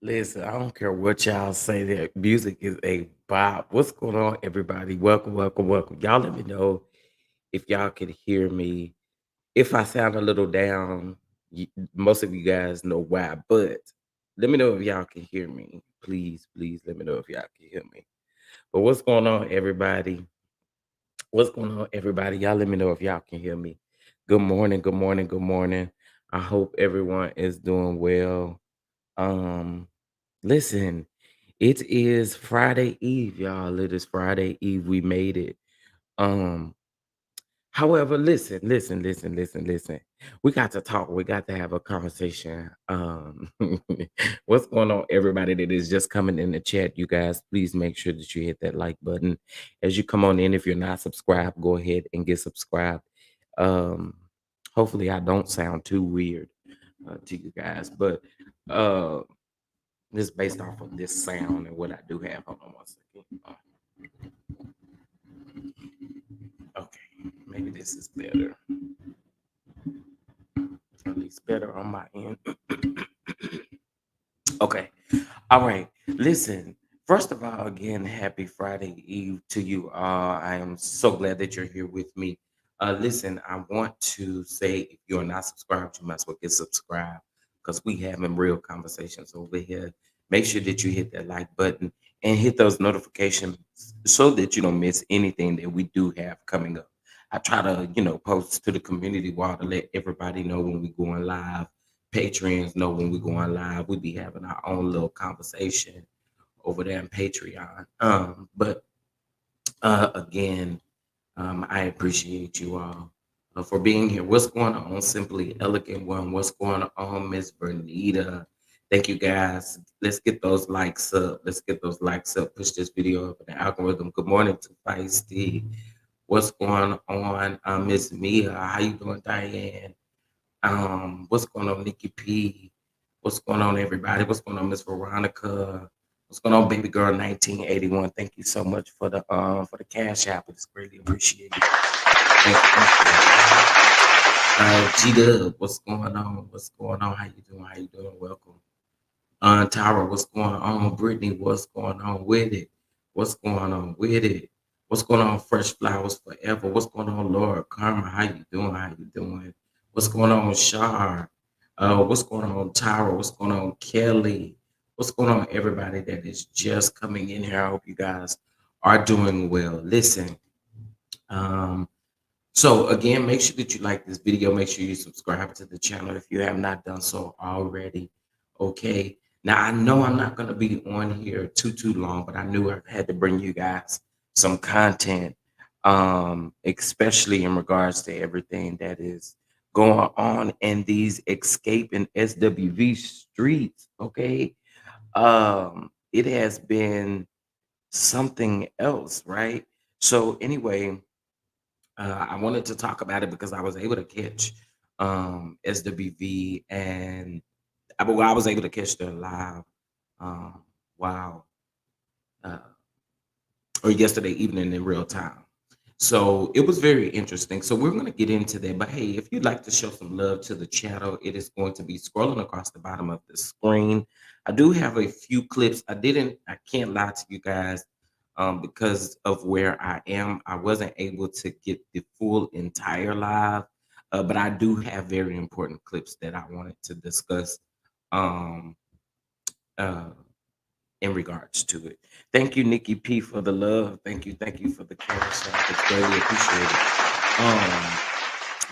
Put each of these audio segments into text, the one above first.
Listen, I don't care what y'all say. That music is a bop. What's going on, everybody? Welcome, welcome, welcome. Y'all let me know if y'all can hear me. If I sound a little down, most of you guys know why, but let me know if y'all can hear me. Please, please let me know if y'all can hear me. But what's going on, everybody? What's going on, everybody? Y'all let me know if y'all can hear me. Good morning, good morning, good morning. I hope everyone is doing well. Um, Listen, it is Friday Eve, y'all. It is Friday Eve. We made it. Um, However, listen. We got to talk. We got to have a conversation. What's going on, everybody that is just coming in the chat? You guys, please make sure that you hit that like button as you come on in. If you're not subscribed, go ahead and get subscribed. Um, Hopefully, I don't sound too weird to you guys, but uh, this is based off of this sound and what I do have. Hold on one second. Okay, maybe this is better. At least better on my end. Okay. All right. Listen, first of all, again, happy Friday Eve to you all. I am so glad that you're here with me. Listen, I want to say if you're not subscribed, you might as well get subscribed because we having real conversations over here. Make sure that you hit that like button and hit those notifications so that you don't miss anything that we do have coming up. I try to, post to the community wall to let everybody know when we going live. Patreons know when we going live. We be having our own little conversation over there in Patreon. But again, I appreciate you all for being here. What's going on, Simply Elegant One? What's going on, Miss Bernita? Thank you, guys. Let's get those likes up. Let's get those likes up. Push this video up in the algorithm. Good morning to Feisty. What's going on, Miss Mia? How you doing, Diane? What's going on, Nikki P? What's going on, everybody? What's going on, Miss Veronica? What's going on, baby girl 1981? Thank you so much for the cash app. It's greatly appreciated. Thank you. G Dub, what's going on? What's going on? How you doing? How you doing? Welcome. Tyra, what's going on? Brittany, what's going on with it? What's going on with it? What's going on? Fresh Flowers Forever. What's going on, Laura Karma? How you doing? How you doing? What's going on, Shar? What's going on, Tyra? What's going on, Kelly? What's going on, everybody that is just coming in here? I hope you guys are doing well. Listen, um, so again, make sure that you like this video. Make sure you subscribe to the channel if you have not done so already. Okay. Now I know I'm not going to be on here too long, but I knew I had to bring you guys some content, especially in regards to everything that is going on in these Escape and SWV streets. Okay. It has been something else, right? So anyway, I wanted to talk about it because I was able to catch SWV and I was able to catch the live um, wow uh, or yesterday evening in real time. So it was very interesting. So we're going to get into that. But hey, if you'd like to show some love to the channel, it is going to be scrolling across the bottom of the screen. I do have a few clips. I can't lie to you guys because of where I am. I wasn't able to get the full entire live, but I do have very important clips that I wanted to discuss. Um, uh, in regards to it. Thank you, Nikki P, for the love. Thank you for the cash app. It's greatly appreciated.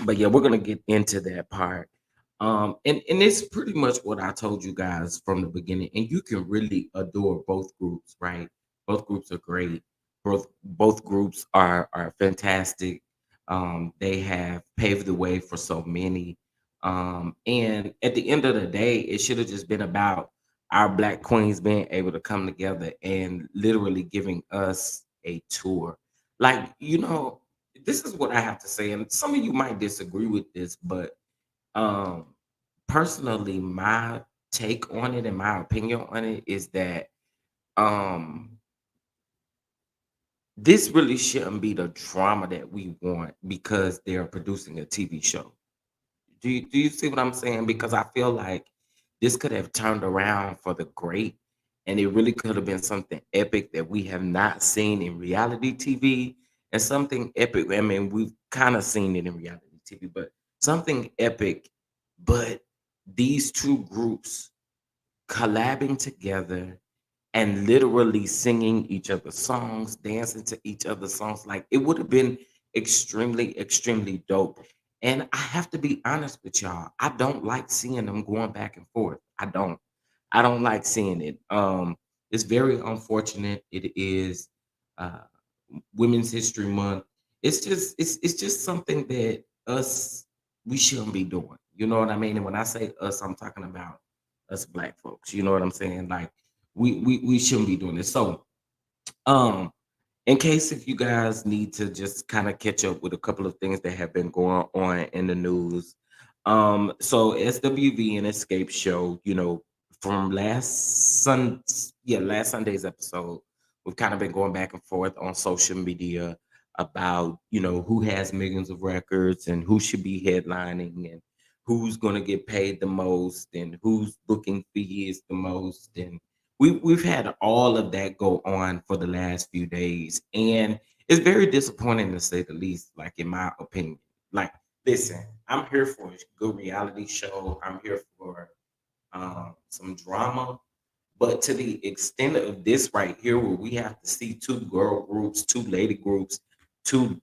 But yeah, we're gonna get into that part. And it's pretty much what I told you guys from the beginning. And you can really adore both groups, right? Both groups are great. Both groups are fantastic. They have paved the way for so many. And at the end of the day, it should have just been about our black queens being able to come together and literally giving us a tour. Like, this is what I have to say, and some of you might disagree with this, but um personally, my take on it and my opinion on it is that um this really shouldn't be the drama that we want because they're producing a TV show. Do you see what I'm saying? Because I feel like this could have turned around for the great, and it really could have been something epic that we have not seen in reality TV, and something epic. I mean, we've kind of seen it in reality TV, but something epic. But these two groups collabing together and literally singing each other's songs, dancing to each other's songs. Like it would have been extremely, extremely dope. And I have to be honest with y'all. I don't like seeing them going back and forth. I don't. I don't like seeing it. It's very unfortunate. It is uh Women's History Month. It's just something that us we shouldn't be doing. You know what I mean? And when I say us, I'm talking about us black folks. You know what I'm saying? Like we shouldn't be doing this. So um in case if you guys need to just kind of catch up with a couple of things that have been going on in the news. So SWV and Escape show, from last Sunday's episode, we've kind of been going back and forth on social media about, who has millions of records and who should be headlining and who's going to get paid the most and whose booking fee is the most. And we've had all of that go on for the last few days, and it's very disappointing to say the least. Like in my opinion, like listen, I'm here for a good reality show. I'm here for some drama, but to the extent of this right here, where we have to see two girl groups, two lady groups, two,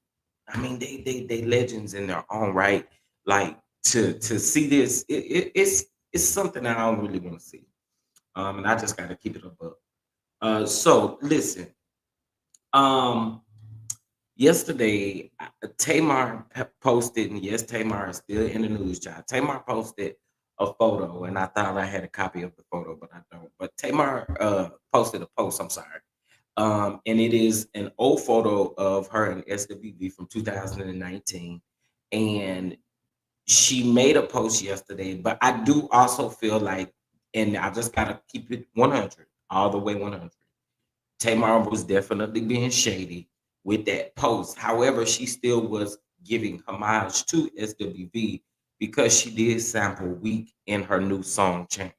I mean, they legends in their own right. Like to see this, it's something that I don't really want to see. And I just got to keep it above. So listen, um, yesterday Tamar posted, and yes, Tamar is still in the news, child. Tamar posted a photo, and I thought I had a copy of the photo, but I don't. But Tamar posted a post. I'm sorry, and it is an old photo of her in SWV from 2019, and she made a post yesterday. But I do also feel like, and I just gotta keep it 100, all the way 100. Tamar was definitely being shady with that post. However, she still was giving homage to SWV because she did sample Weak in her new song Changed.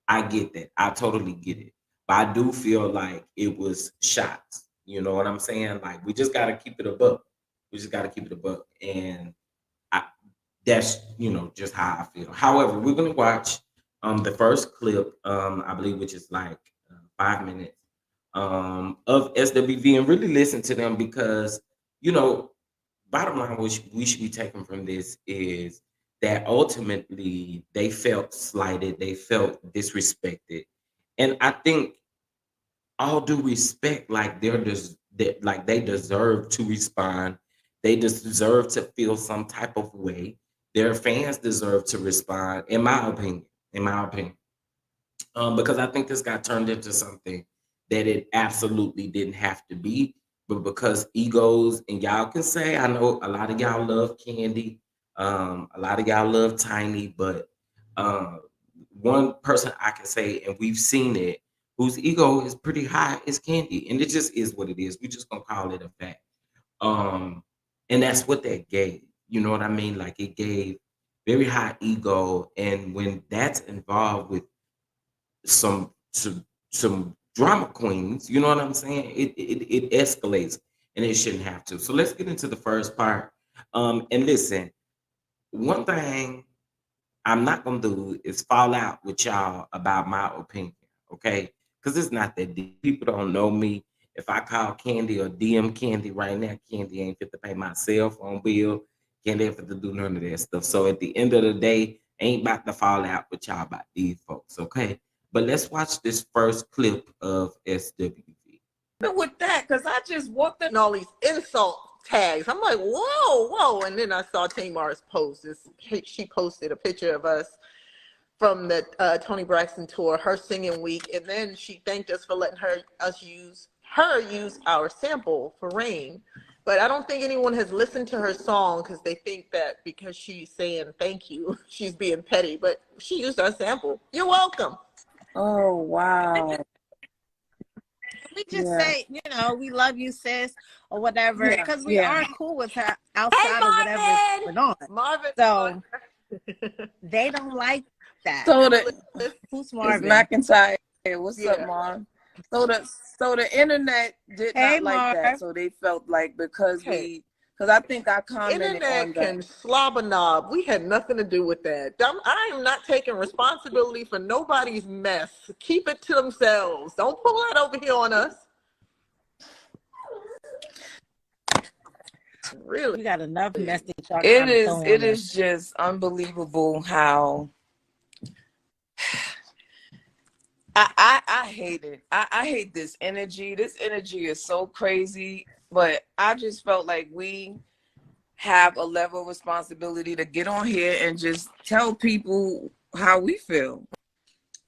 I get that. I totally get it. But I do feel like it was shots. You know what I'm saying? Like we just gotta keep it above. We just gotta keep it above. And I, that's just how I feel. However, we're gonna watch the first clip, I believe, which is like 5 minutes of SWV, and really listen to them because you know bottom line, which we should be taking from this is that ultimately they felt slighted, they felt disrespected, and I think all due respect, like like they deserve to respond. They deserve to feel some type of way. Their fans deserve to respond, in my opinion. In my opinion, because I think this got turned into something that it absolutely didn't have to be. But because egos, and y'all can say, I know a lot of y'all love Candy, a lot of y'all love Tiny, but um, one person I can say, and we've seen it, whose ego is pretty high, is Candy, and it just is what it is. We just gonna call it a fact. Um, and that's what that gave. You know what I mean? Like it gave very high ego, and when that's involved with some drama queens. You know what I'm saying? It escalates, and it shouldn't have to. So let's get into the first part. And listen, one thing I'm not gonna do is fall out with y'all about my opinion, okay? Because it's not that deep. People don't know me. If I call Candy or DM Candy right now, Candy ain't fit to pay my cell phone bill. Candy ain't fit to do none of that stuff. So at the end of the day, ain't about to fall out with y'all about these folks, okay? But let's watch this first clip of SWV. With that, because I just walked in all these insult tags. I'm like, whoa, whoa. And then I saw Tamar's post. She posted a picture of us from the Tony Braxton tour, her singing Week, and then she thanked us for letting us use our sample for Rain. But I don't think anyone has listened to her song because they think that because she's saying thank you, she's being petty. But she used our sample. You're welcome. Oh, wow. We just say, we love you, sis, or whatever, because we are cool with her outside of whatever's going on. Marvin. So they don't like that. So Who's it's Marvin? McIntyre. What's up, Marv? So the internet did not like that. So they felt like because I think I commented Internet on can that. slobber knob. We had nothing to do with that. I am not taking responsibility for nobody's mess. Keep it to themselves. Don't pull that over here on us. Really, we got enough mess that y'all it is just unbelievable how I hate it. I hate this energy. This energy is so crazy. But I just felt like we have a level of responsibility to get on here and just tell people how we feel.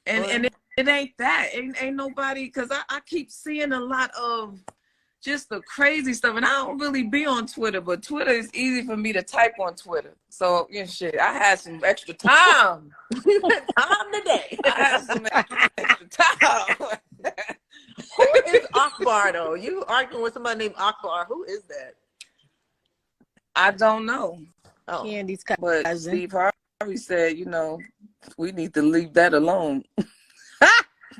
And it ain't that. Ain't nobody, because I keep seeing a lot of just the crazy stuff. And I don't really be on Twitter, but Twitter is easy for me to type on Twitter. So, shit, I had some extra time. time today. I had some extra time. Who is Akbar, though? You arguing with somebody named Akbar. Who is that? I don't know. Oh. Candy's cousin. But Steve Harvey said, we need to leave that alone.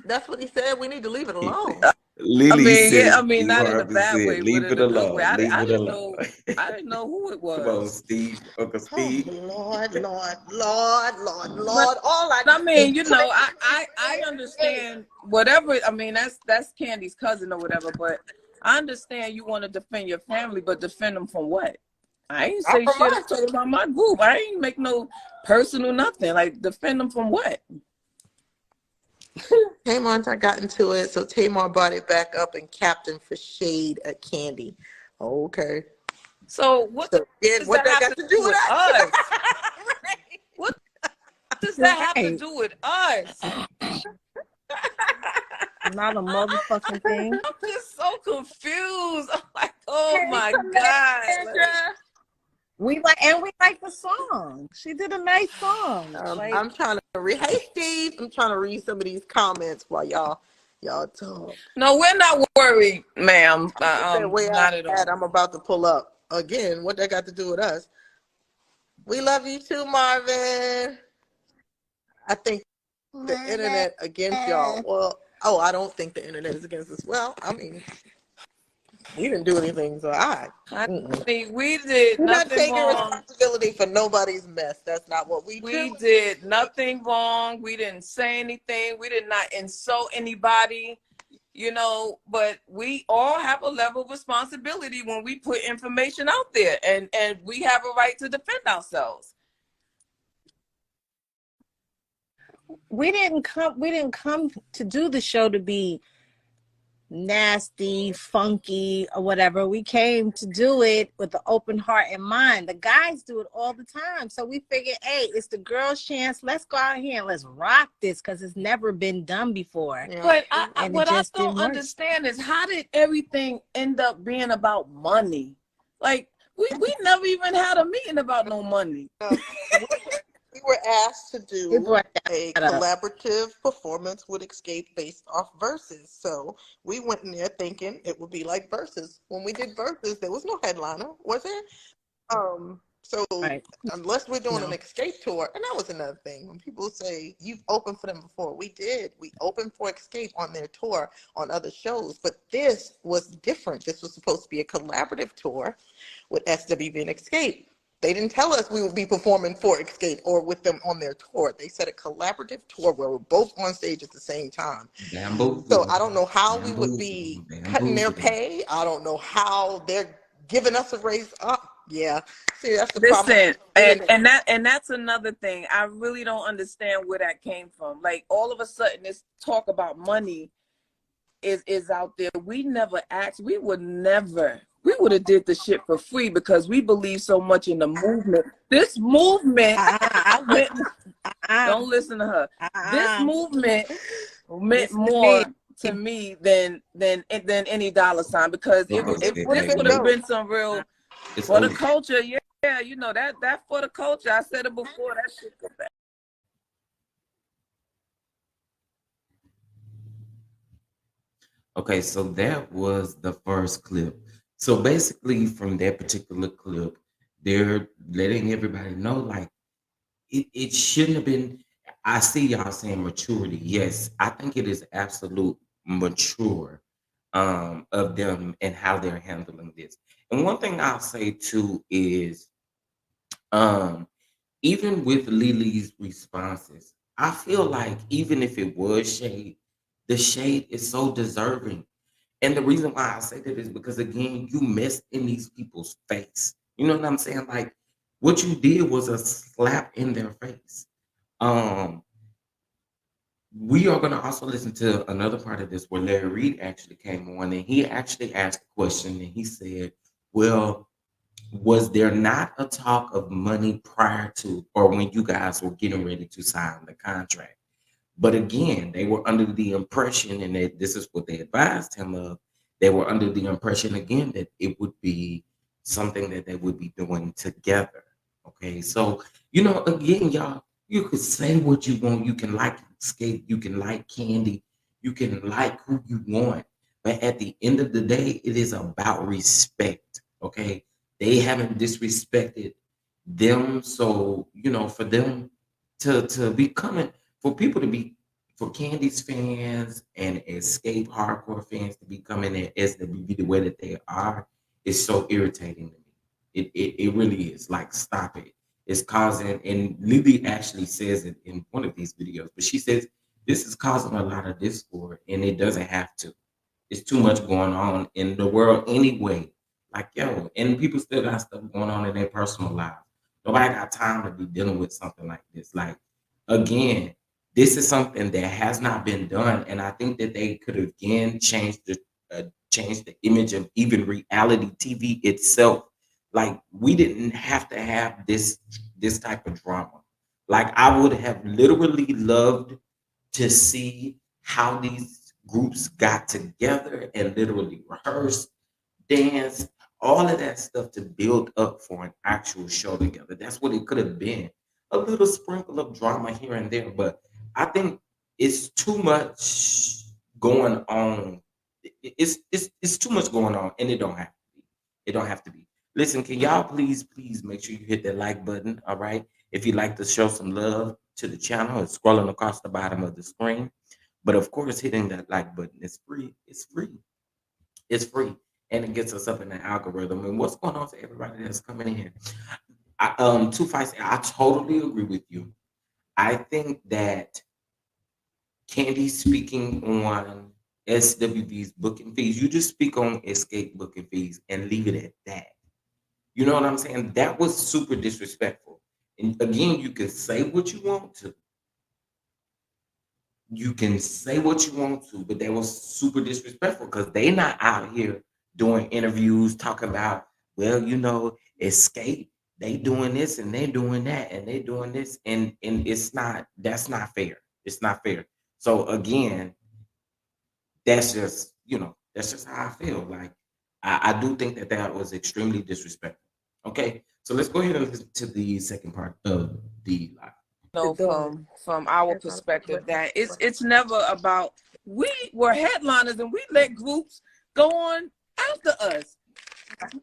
That's what he said. We need to leave it alone. Not in a bad way. Leave it alone. I didn't know who it was. Come on, Steve. Uncle Steve. Oh, Lord. I understand whatever. That's Candy's cousin or whatever. But I understand you want to defend your family, but defend them from what? I ain't say shit. I'm talking about my group. I ain't make no personal nothing. Like, defend them from what? Tamar got into it, so Tamar brought it back up and captain for shade at Candy. Okay. So what does that have to do with us? What does that have to do with us? Not a motherfucking thing. I'm just so confused. I'm like, oh my God. We like the song. She did a nice song. I'm trying to read. Hey, Steve. I'm trying to read some of these comments while y'all talk. No, we're not worried, ma'am. Not at all. I'm about to pull up again. What that got to do with us? We love you too, Marvin. I think the internet against y'all. Well, I don't think the internet is against us. Well, we didn't do anything, so we did We're nothing not taking wrong. responsibility for nobody's mess. That's not what we do. We did nothing wrong. We didn't say anything. We did not insult anybody, but we all have a level of responsibility when we put information out there, and we have a right to defend ourselves. We didn't come to do the show to be nasty, funky, or whatever. We came to do it with an open heart and mind. The guys do it all the time. So we figured, hey, it's the girls' chance. Let's go out here and let's rock this because it's never been done before. Yeah. But what I don't understand is, how did everything end up being about money? Like, we never even had a meeting about no money. We were asked to do a collaborative performance with Xscape based off Versus. So we went in there thinking it would be like Versus. When we did Versus, there was no headliner, was there? Unless we're doing an Xscape tour, and that was another thing. When people say, you've opened for them before, we did. We opened for Xscape on their tour on other shows, but this was different. This was supposed to be a collaborative tour with SWV and Xscape. They didn't tell us we would be performing for Xscape or with them on their tour. They said a collaborative tour where we're both on stage at the same time. So I don't know how we would be cutting their pay. I don't know how they're giving us a raise up. Yeah. See, that's the problem. And that's another thing. I really don't understand where that came from. Like, all of a sudden, this talk about money is out there. We never asked. We would have did the shit for free because we believe so much in the movement. This movement, don't listen to her. This movement meant more to me than any dollar sign, because if this would have been some real for the culture, that for the culture. I said it before. That shit go back. Okay, so that was the first clip. So basically, from that particular clip, they're letting everybody know, like, it shouldn't have been. I see y'all saying maturity. Yes, I think it is absolute mature of them and how they're handling this. And one thing I'll say too is um even with Lily's responses, I feel like even if it was shade, the shade is so deserving. And the reason why I say that is because again, you messed in these people's face. You know what I'm saying? Like what you did was a slap in their face. Um, we are going to also listen to another part of this where Larry Reed actually came on and he actually asked a question and he said, well, was there not a talk of money prior to or when you guys were getting ready to sign the contract? But again, they were under the impression, and this is what they advised him of. They were under the impression again that it would be something that they would be doing together. Okay, so again, y'all, you could say what you want. You can like skate, you can like candy, you can like who you want, but at the end of the day, it is about respect. Okay, they haven't disrespected them, so for them to be coming for people to be for Candy's fans and Escape hardcore fans to be coming at SWV the way that they are is so irritating to me. It really is. Like, stop it. It's causing, and Lily actually says it in one of these videos, but she says this is causing a lot of discord, and it doesn't have to. It's too much going on in the world anyway. Like, yo, and people still got stuff going on in their personal lives. Nobody got time to be dealing with something like this. Like, again, this is something that has not been done, and I think that they could again change the image of even reality TV itself. Like, we didn't have to have this type of drama. Like, I would have literally loved to see how these groups got together and literally rehearsed, danced, all of that stuff to build up for an actual show together. That's what it could have been. A little sprinkle of drama here and there, but I think it's too much going on. It's too much going on, and it don't have to be. It don't have to be. Listen, can y'all please make sure you hit that like button? All right. If you'd like to show some love to the channel, it's scrolling across the bottom of the screen. But of course, hitting that like button is free. It's free. It's free, and it gets us up in the algorithm. And what's going on to everybody that's coming in? Two fights. I totally agree with you. I think that Candy speaking on SWV's booking fees. You just speak on Escape booking fees and leave it at that. You know what I'm saying? That was super disrespectful. And again, you can say what you want to. You can say what you want to, but that was super disrespectful because they not out here doing interviews talking about, well, Escape, they doing this and they doing that and they doing this. And that's not fair. It's not fair. So again, that's just how I feel. Like I do think that was extremely disrespectful. Okay, so let's go ahead and listen to the second part of the live. From our perspective, that it's never about, we were headliners and we let groups go on after us.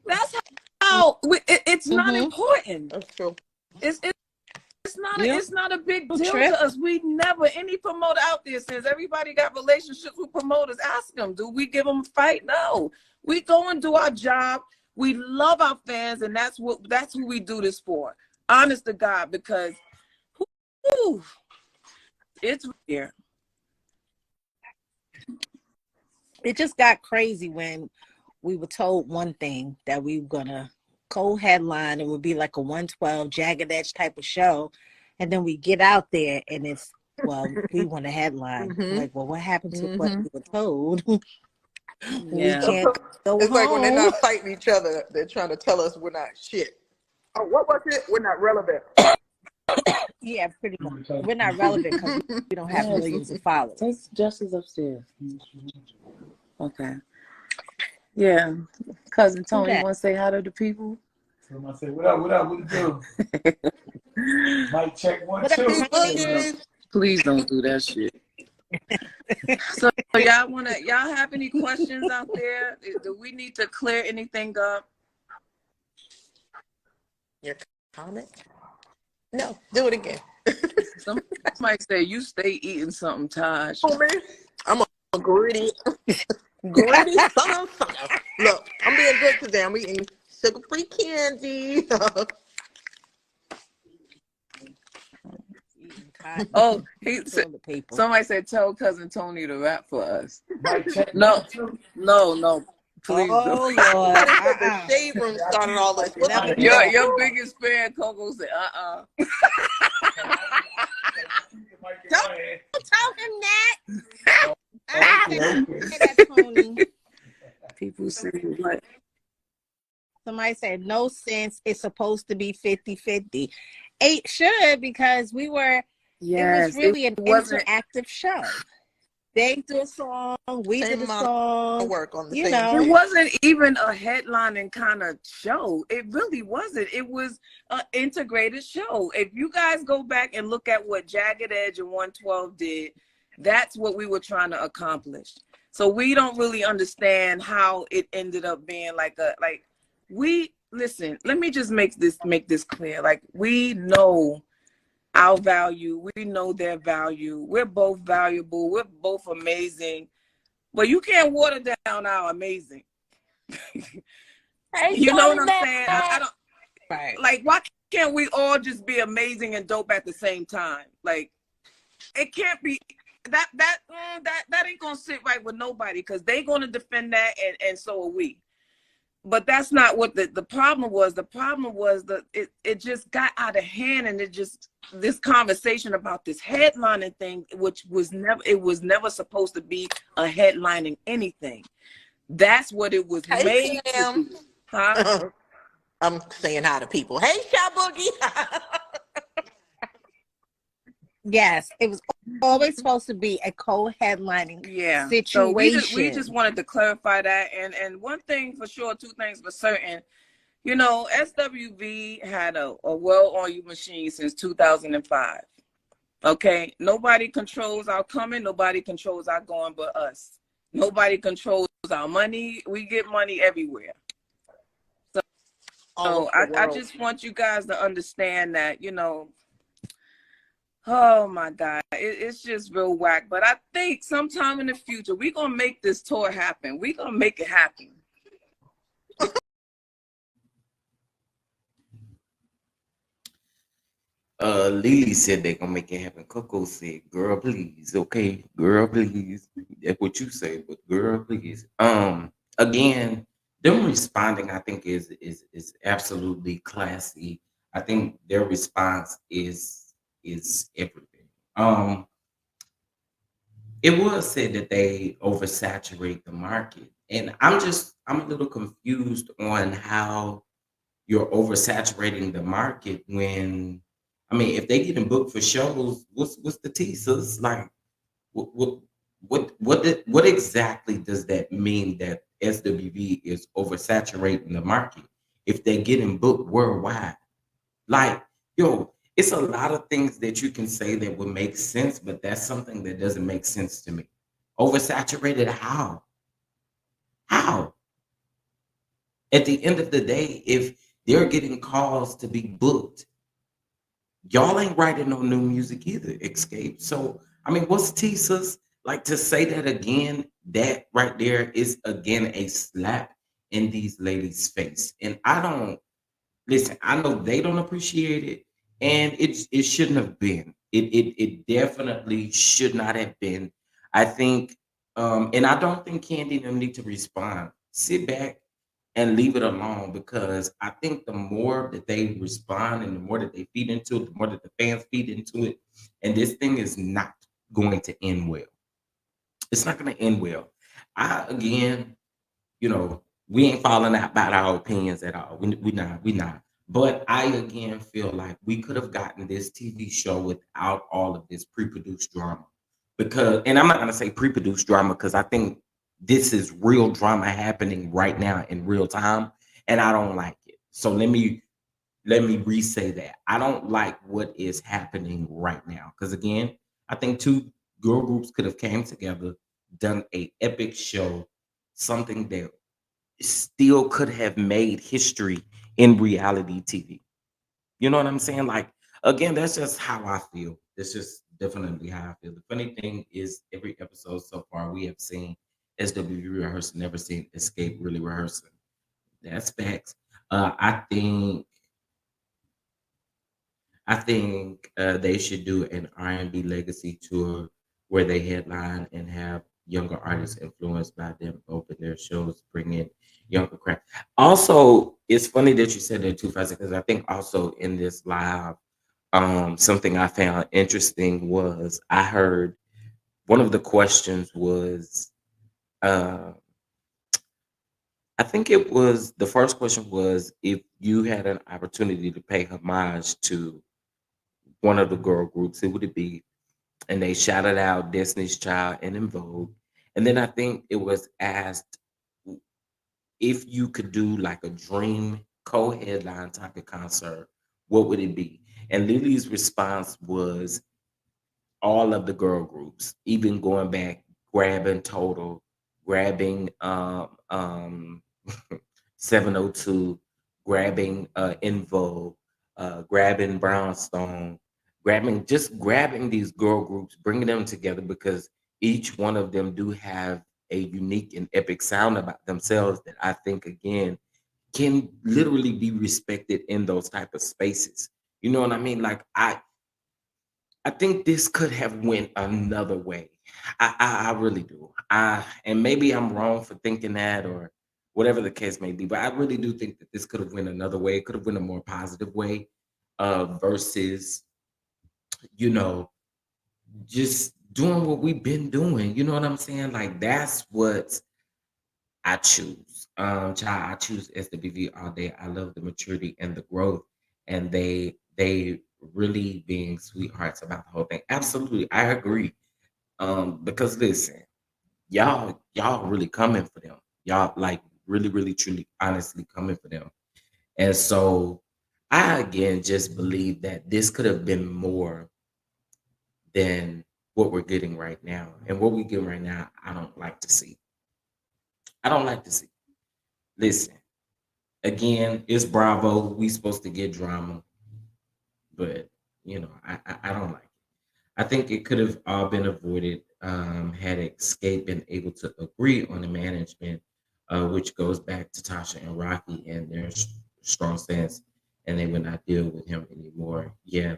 That's how it's not important. That's true. It's not a big deal to us. We never, any promoter out there says everybody got relationships with promoters. Ask them, do we give them a fight? No, we go and do our job. We love our fans, and that's who we do this for. Honest to God, because it's here. It just got crazy when we were told one thing, that we were gonna co-headline. It would be like a 112 Jagged Edge type of show, and then we get out there and it's, well, we want a headline. Like, well, what happened to what we were told? We can't go It's home. like when they're not fighting each other, they're trying to tell us we're not shit. Oh, what was it? We're not relevant. Yeah, pretty much. We're not relevant because we don't have millions of followers. Take Justice upstairs. Okay. Yeah. Cousin Tony, you want to say hi to the people? So I say, what up, what it do? Mic check 1, 2. Please don't do that shit. So y'all have any questions out there? Do we need to clear anything up? Your comment? No, do it again. Somebody say you stay eating something, Taj. Oh, man. I'm a gritty son. Look, I'm being good today. I'm eating sugar-free candy. Oh, Toilet paper. somebody said tell cousin Tony to rap for us. Mic check No, 1 2. no, please Oh don't. Lord. The shade room started all this. What's Never the do deal? that. Your biggest fan, Coco, said Don't tell him that. I didn't say that, Tony. People say what? Somebody said no sense. It's supposed to be 50-50. It should, because it was really an interactive show. They do a song, we did a song. Work on the you same know. It wasn't even a headlining kind of show. It really wasn't. It was an integrated show. If you guys go back and look at what Jagged Edge and 112 did, that's what we were trying to accomplish. So we don't really understand how it ended up being listen, let me just make this clear. Like, we know our value, we know their value. We're both valuable, we're both amazing, but you can't water down our amazing. You know what I'm saying? I don't, Right. like, why can't we all just be amazing and dope at the same time? Like, it can't be that ain't gonna sit right with nobody, because they gonna defend that, and so are we. But that's not what the problem was. The problem was that it just got out of hand, and this conversation about this headlining thing, which was never supposed to be a headlining anything. That's what it was made to be. Huh? I'm saying hi to people. Hey, Shy Boogie. Yes, it was always supposed to be a co-headlining situation. So we just wanted to clarify that. And one thing for sure, two things for certain. You know, SWV had a well-oiled machine since 2005. Okay? Nobody controls our coming. Nobody controls our going but us. Nobody controls our money. We get money everywhere. So I just want you guys to understand that, you know, oh my God, it's just real whack. But I think sometime in the future, we're going to make this tour happen. We're going to make it happen. Lily said they're gonna make it happen. Coco said, "Girl, please, okay, girl, please." That's what you say, but girl, please. Again, them responding, I think is absolutely classy. I think their response is everything. It was said that they oversaturate the market, and I'm a little confused on how you're oversaturating the market when, I mean, if they getting booked for shows, what's the teasers like? What what exactly does that mean that SWV is oversaturating the market if they're getting booked worldwide? Like, yo, it's a lot of things that you can say that would make sense, but that's something that doesn't make sense to me. Oversaturated how? How? At the end of the day, if they're getting calls to be booked, y'all ain't writing no new music either, Xscape. So, I mean, what's teasers? Like, to say that again, that right there is again a slap in these ladies' face. And I don't listen, I know they don't appreciate it, and it shouldn't have been. It definitely should not have been. I think, and I don't think Candy and them need to respond. Sit back and leave it alone, because I think the more that they respond and the more that they feed into it, the more that the fans feed into it, and this thing is not going to end well. It's not going to end well. I again, you know, we ain't falling out about our opinions at all. We not. But I again feel like we could have gotten this TV show without all of this pre-produced drama. Because, and I'm not gonna say pre-produced drama, because I think this is real drama happening right now in real time, and I don't like it. So let me re-say that. I don't like what is happening right now. Because again, I think two girl groups could have came together, done a epic show, something that still could have made history in reality TV. You know what I'm saying? Like, Again, that's just how I feel. That's just definitely how I feel. The funny thing is, every episode so far we have seen SWV rehearsing, never seen Escape really rehearsing. That's facts. I think they should do an R&B legacy tour where they headline and have younger artists influenced by them open their shows, bring in younger crowd. Also, it's funny that you said that too, Fazit, because I think also in this live, something I found interesting was I heard one of the questions was, uh, I think it was the first question was if you had an opportunity to pay homage to one of the girl groups, who would it be? And they shouted out Destiny's Child and In Vogue. And then I think it was asked if you could do like a dream co-headline type of concert, what would it be? And Lily's response was all of the girl groups, even going back, grabbing Total, grabbing 702, grabbing In Vogue, grabbing Brownstone, grabbing these girl groups, bringing them together because each one of them do have a unique and epic sound about themselves that I think again can literally be respected in those type of spaces. You know what I mean? Like I think this could have went another way. I really do. And maybe I'm wrong for thinking that or whatever the case may be, but I really do think that this could have went another way. It could have went a more positive way, versus, you know, just doing what we've been doing. You know what I'm saying? Like that's what I choose. Child, I choose SWV all day. I love the maturity and the growth, and they really being sweethearts about the whole thing. Absolutely, I agree. Because listen, y'all really coming for them. Y'all like really, really, truly, honestly coming for them. And so I again just believe that this could have been more than what we're getting right now. And what we're getting right now, I don't like to see. I don't like to see. Listen, again, it's Bravo. We supposed to get drama, but I don't like it. I think it could have all been avoided, had Escape been able to agree on the management, which goes back to Tasha and Rocky and their strong stance, and they would not deal with him anymore. Yeah,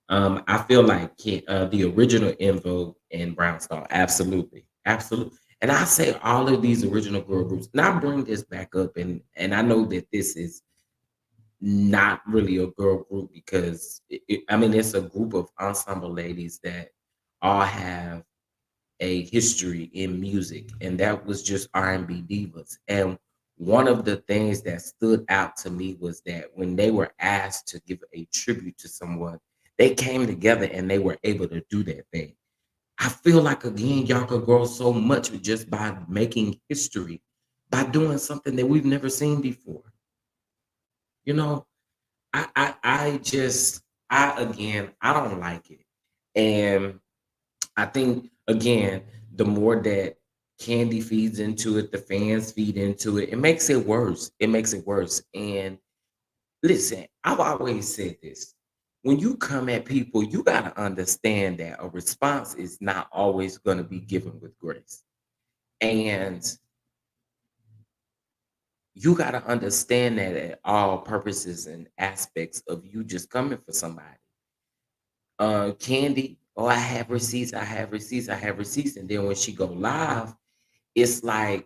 I feel like the original Invo and Brownstone, absolutely, absolutely. And I say all of these original girl groups. And I bring this back up, and I know that this is not really a girl group because I mean it's a group of ensemble ladies that all have a history in music, and that was just R&B divas. And one of the things that stood out to me was that when they were asked to give a tribute to someone, they came together and they were able to do that thing. I feel like again, y'all could grow so much just by making history, by doing something that we've never seen before. You know, I just I again I don't like it. And I think again, the more that Candy feeds into it, the fans feed into it, it makes it worse. It makes it worse. And listen, I've always said this. When you come at people, you gotta understand that a response is not always gonna be given with grace. And you gotta understand that at all purposes and aspects of you just coming for somebody. Candy, oh, I have receipts, I have receipts, I have receipts. And then when she go live, it's like,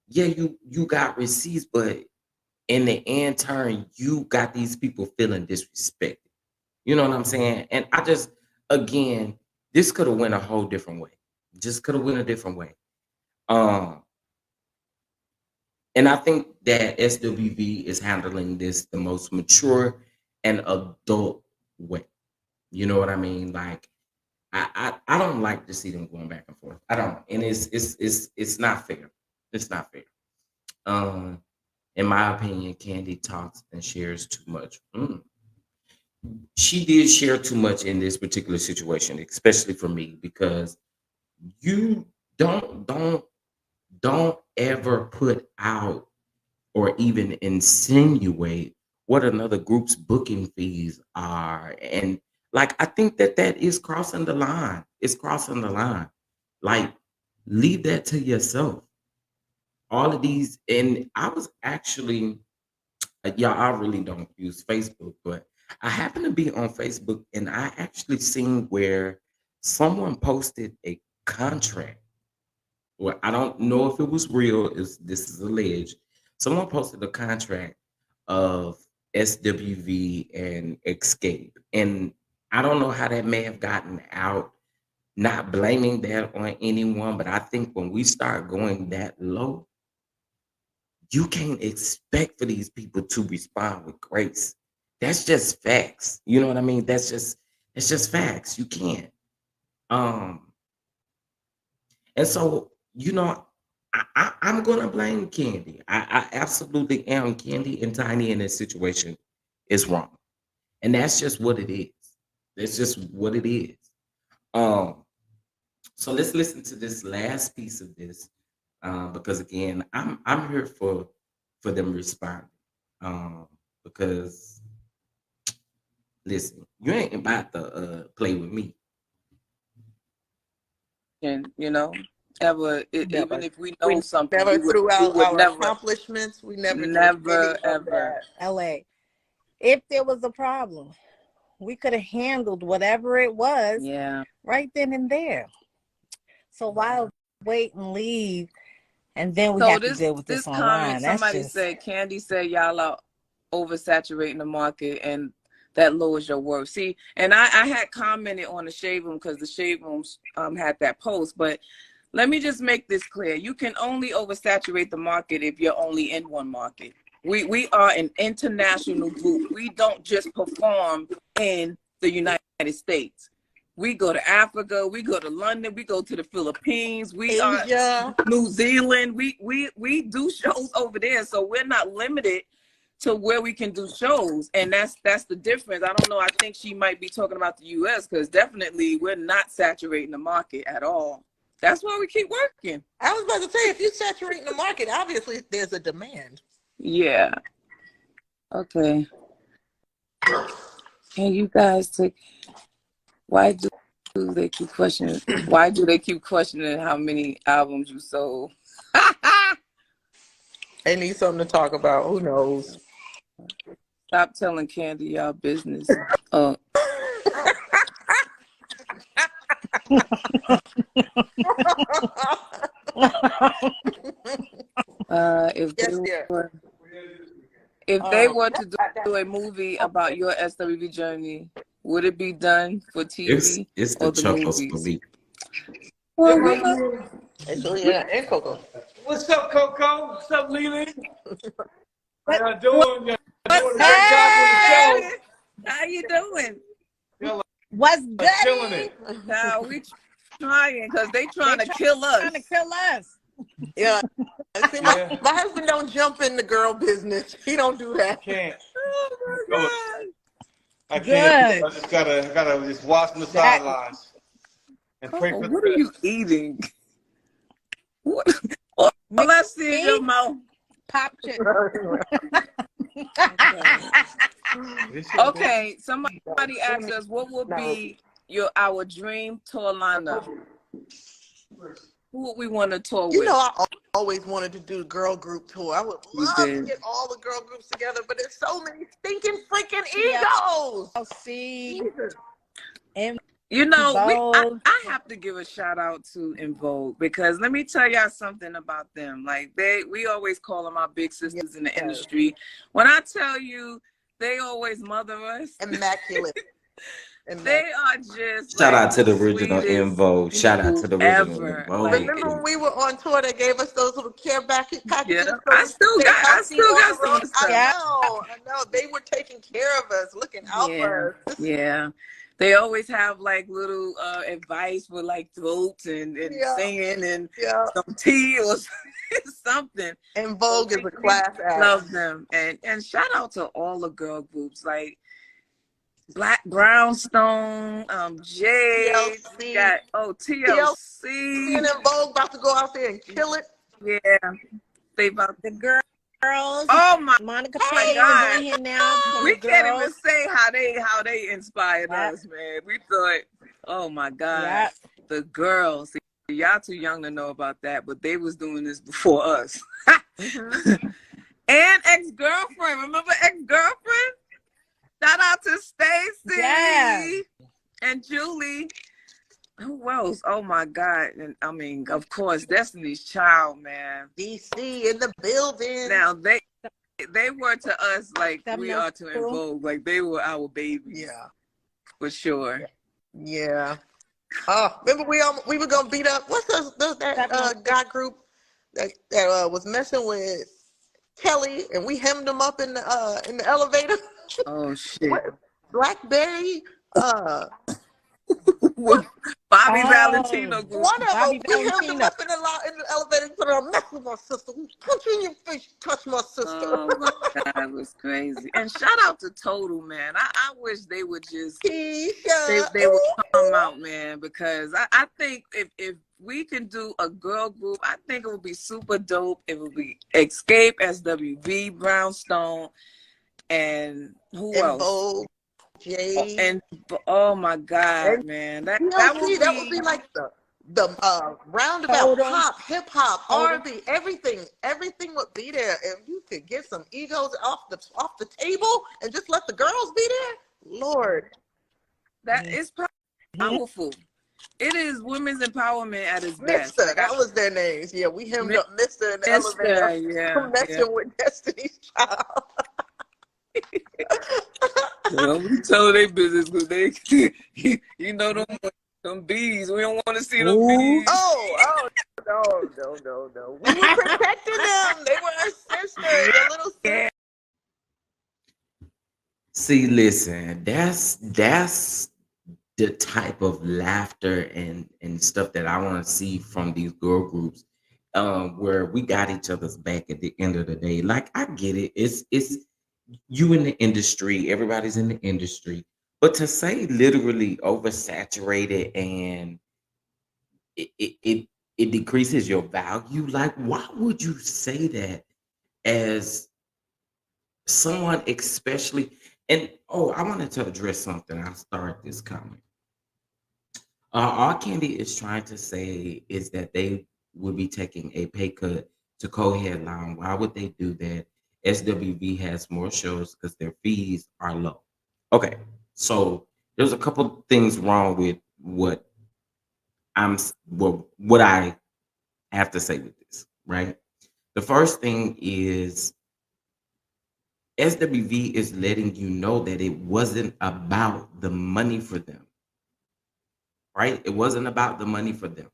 yeah, you got receipts, but in the end turn, you got these people feeling disrespected. You know what I'm saying? And I just again, this could have went a whole different way. Just could have went a different way. Um, and I think that SWV is handling this the most mature and adult way. You know what I mean? Like I don't like to see them going back and forth. I don't, and it's not fair. It's not fair. Um, in my opinion, Candy talks and shares too much. She did share too much in this particular situation, especially for me, because you don't ever put out or even insinuate what another group's booking fees are. And like, I think that that is crossing the line. It's crossing the line. Like, leave that to yourself. All of these, and I was actually, y'all, I really don't use Facebook, but I happened to be on Facebook and I actually seen where someone posted a contract. Well, I don't know if it was real, is this is alleged. Someone posted a contract of SWV and Xscape. And I don't know how that may have gotten out, not blaming that on anyone, but I think when we start going that low, you can't expect for these people to respond with grace. That's just facts. You know what I mean? It's just facts. You can't. Um, and so, you know, I'm gonna blame Candy. I absolutely am. Candy and Tiny in this situation is wrong. And that's just what it is. That's just what it is. Um, so let's listen to this last piece of this. Because again, I'm here for them responding. Um, because listen, you ain't about to play with me. And you know, ever Never. even if we know We something, never we threw out would our never, accomplishments. We never did never any of ever. that. LA. If there was a problem, we could have handled whatever it was Yeah. right then and there. So why wait and leave, and then we So have to this deal with this this online? comment, That's somebody just said, Candy said y'all are oversaturating the market and that lowers your worth. See, and I had commented on the shade room because the shade rooms had that post, but let me just make this clear. You can only oversaturate the market if you're only in one market. We are an international group. We don't just perform in the United States. We go to Africa, we go to London, we go to the Philippines, we are Asia. New Zealand. We do shows over there, so we're not limited to where we can do shows, and that's the difference. I don't know. I think she might be talking about the U.S. because definitely we're not saturating the market at all. That's why we keep working. I was about to say, if you're saturating the market, obviously there's a demand. Yeah. Okay. Can you guys take? Why do they keep questioning? Why do they keep questioning how many albums you sold? They need something to talk about. Who knows? Stop telling Candy y'all business. If Yes, they dear. were, if they were to do a movie about your SWV journey, would it be done for TV It's or the the chuckles for movies? me. Well, you know, Actually, yeah, and Coco. What's up, Coco? What's up, Lily? How y'all doing? Y'all what's doing a great job on the show. up? How you doing? what's I'm good. killing it. Now we trying because they trying to kill Trying to us. kill us. Yeah. See, Yeah. my husband don't jump in the girl business. He don't do that. Can't. Oh my God. I can't. Good. I just gotta just watch from the That- sidelines and pray Coco, for the what are you best. eating? What? All I see is your mouth. Pop shit. Okay, somebody asked us what would be our dream tour lineup. Who would we want to tour You with? know, I always wanted to do a girl group tour. I would You love to did. get all the girl groups together, but there's so many stinking freaking Yeah. egos. I'll see. Jesus. And You know, Vogue. I have to give a shout out to In Vogue because let me tell y'all something about them. Like we always call them our big sisters in the industry. When I tell you, they always mother us. Immaculate. They are just Shout like out to the original sweetest In Vogue. Shout out to the original ever. In Vogue. Remember when we were on tour, they gave us those little care packages? Yeah, So I still stay got healthy on the road. some stuff. I know. They were taking care of us, looking out for us. Yeah. They always have like little advice with like throats and singing and some tea or something. And Vogue is a class act. Love them. And shout out to all the girl groups like Black Brownstone, Jade, TLC. got TLC. And then Vogue about to go out there and kill it. Yeah. They about the girl girls. Oh my Monica my Payne is God. on here now. From We the can't even girls. say how they inspired Yep. us, man. We thought, oh my God, Yep. the girls. See, y'all too young to know about that, but they was doing this before us. Mm-hmm. And ex-girlfriend. Remember ex-girlfriend? Shout out to Stacy Yeah. and Julie. Who else? Oh my God. And I mean, of course, Destiny's Child, man. DC in the building. Now they were to us like we are to En 702. Vogue. Like they were our babies. Yeah. For sure. Yeah. Oh, remember we were gonna beat up what's that guy group that was messing with Kelly, and we hemmed him up in the elevator. Oh shit. What? Blackberry. With Bobby Oh. Valentino group. One of Bobby them, we hemmed him Valentino. up in the elevator and put a mess with my sister. Who punch you in your face, touch my sister. Oh my God, it was crazy. And shout out to Total, man. I wish they would just Keisha. they would come out, man, because I think if we can do a girl group, I think it would be super dope. It would be Xscape, SWV, Brownstone, and who And else? Vogue, Jay. And oh my God, And man, that would be like the roundabout Total. pop, hip hop, Total. R&B, everything would be there. If you could get some egos off the table and just let the girls be there, Lord, that is powerful. It is women's empowerment at its best. Mister, that was their names. Yeah, we hemmed up Mister in the elevator. Yeah, messing with Destiny's Child. Don't tell their business because they, you know, them bees. We don't want to see them bees. Oh, no. We were protecting them. They were our sisters, their little sisters. See, listen, that's the type of laughter and stuff that I want to see from these girl groups, where we got each other's back at the end of the day. Like, I get it. It's you in the industry, everybody's in the industry, but to say literally oversaturated and it decreases your value, like, why would you say that as someone, especially? And I wanted to address something. I'll start this comment. All Candy is trying to say is that they would be taking a pay cut to co-headline. Why would they do that? SWV has more shows because their fees are low. Okay, so there's a couple things wrong with what I have to say with this, right? The first thing is SWV is letting you know that it wasn't about the money for them, right? It wasn't about the money for them.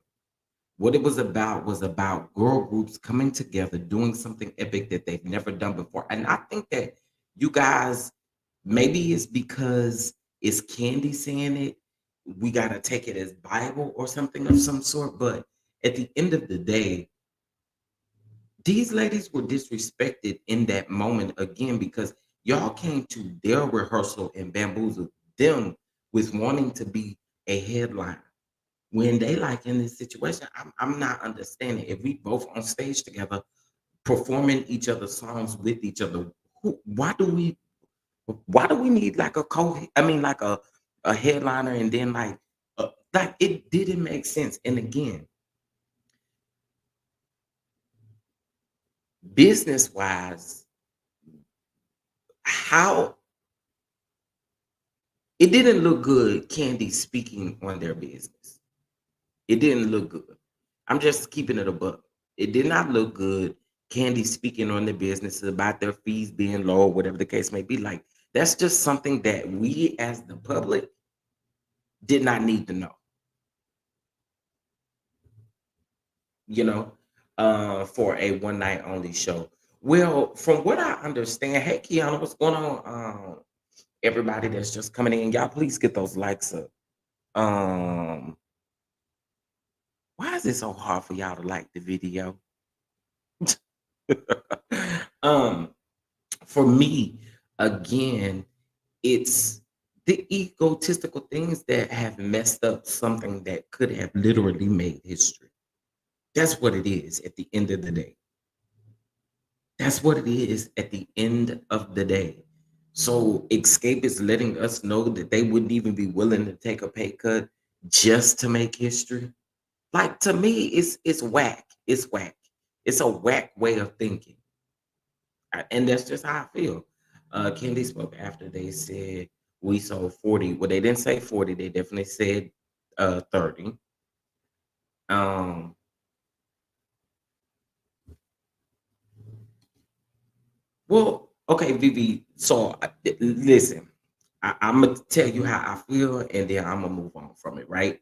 What it was about girl groups coming together, doing something epic that they've never done before. And I think that you guys, maybe it's because it's Candy saying it, we got to take it as Bible or something of some sort. But at the end of the day, these ladies were disrespected in that moment again because y'all came to their rehearsal and bamboozled them with wanting to be a headliner. When they like in this situation, I'm not understanding. If we both on stage together, performing each other's songs with each other, why do we need like like a headliner and then like it didn't make sense. And again, business wise, how it didn't look good. Candy speaking on their business, it didn't look good. I'm just keeping it above. It did not look good. Candy speaking on their business about their fees being low, whatever the case may be. Like, that's just something that we as the public did not need to know. For a one night only show. Well, from what I understand, hey Kiana, what's going on? Everybody that's just coming in, y'all please get those likes up. Why is it so hard for y'all to like the video? For me, again, it's the egotistical things that have messed up something that could have literally made history. That's what it is at the end of the day. That's what it is at the end of the day. So Escape is letting us know that they wouldn't even be willing to take a pay cut just to make history. Like to me, it's whack. It's whack. It's a whack way of thinking. And that's just how I feel. Kendi spoke after they said we sold 40. Well, they didn't say 40, they definitely said 30. Um, well, okay, Vivi. So listen, I'm gonna tell you how I feel, and then I'm gonna move on from it, right?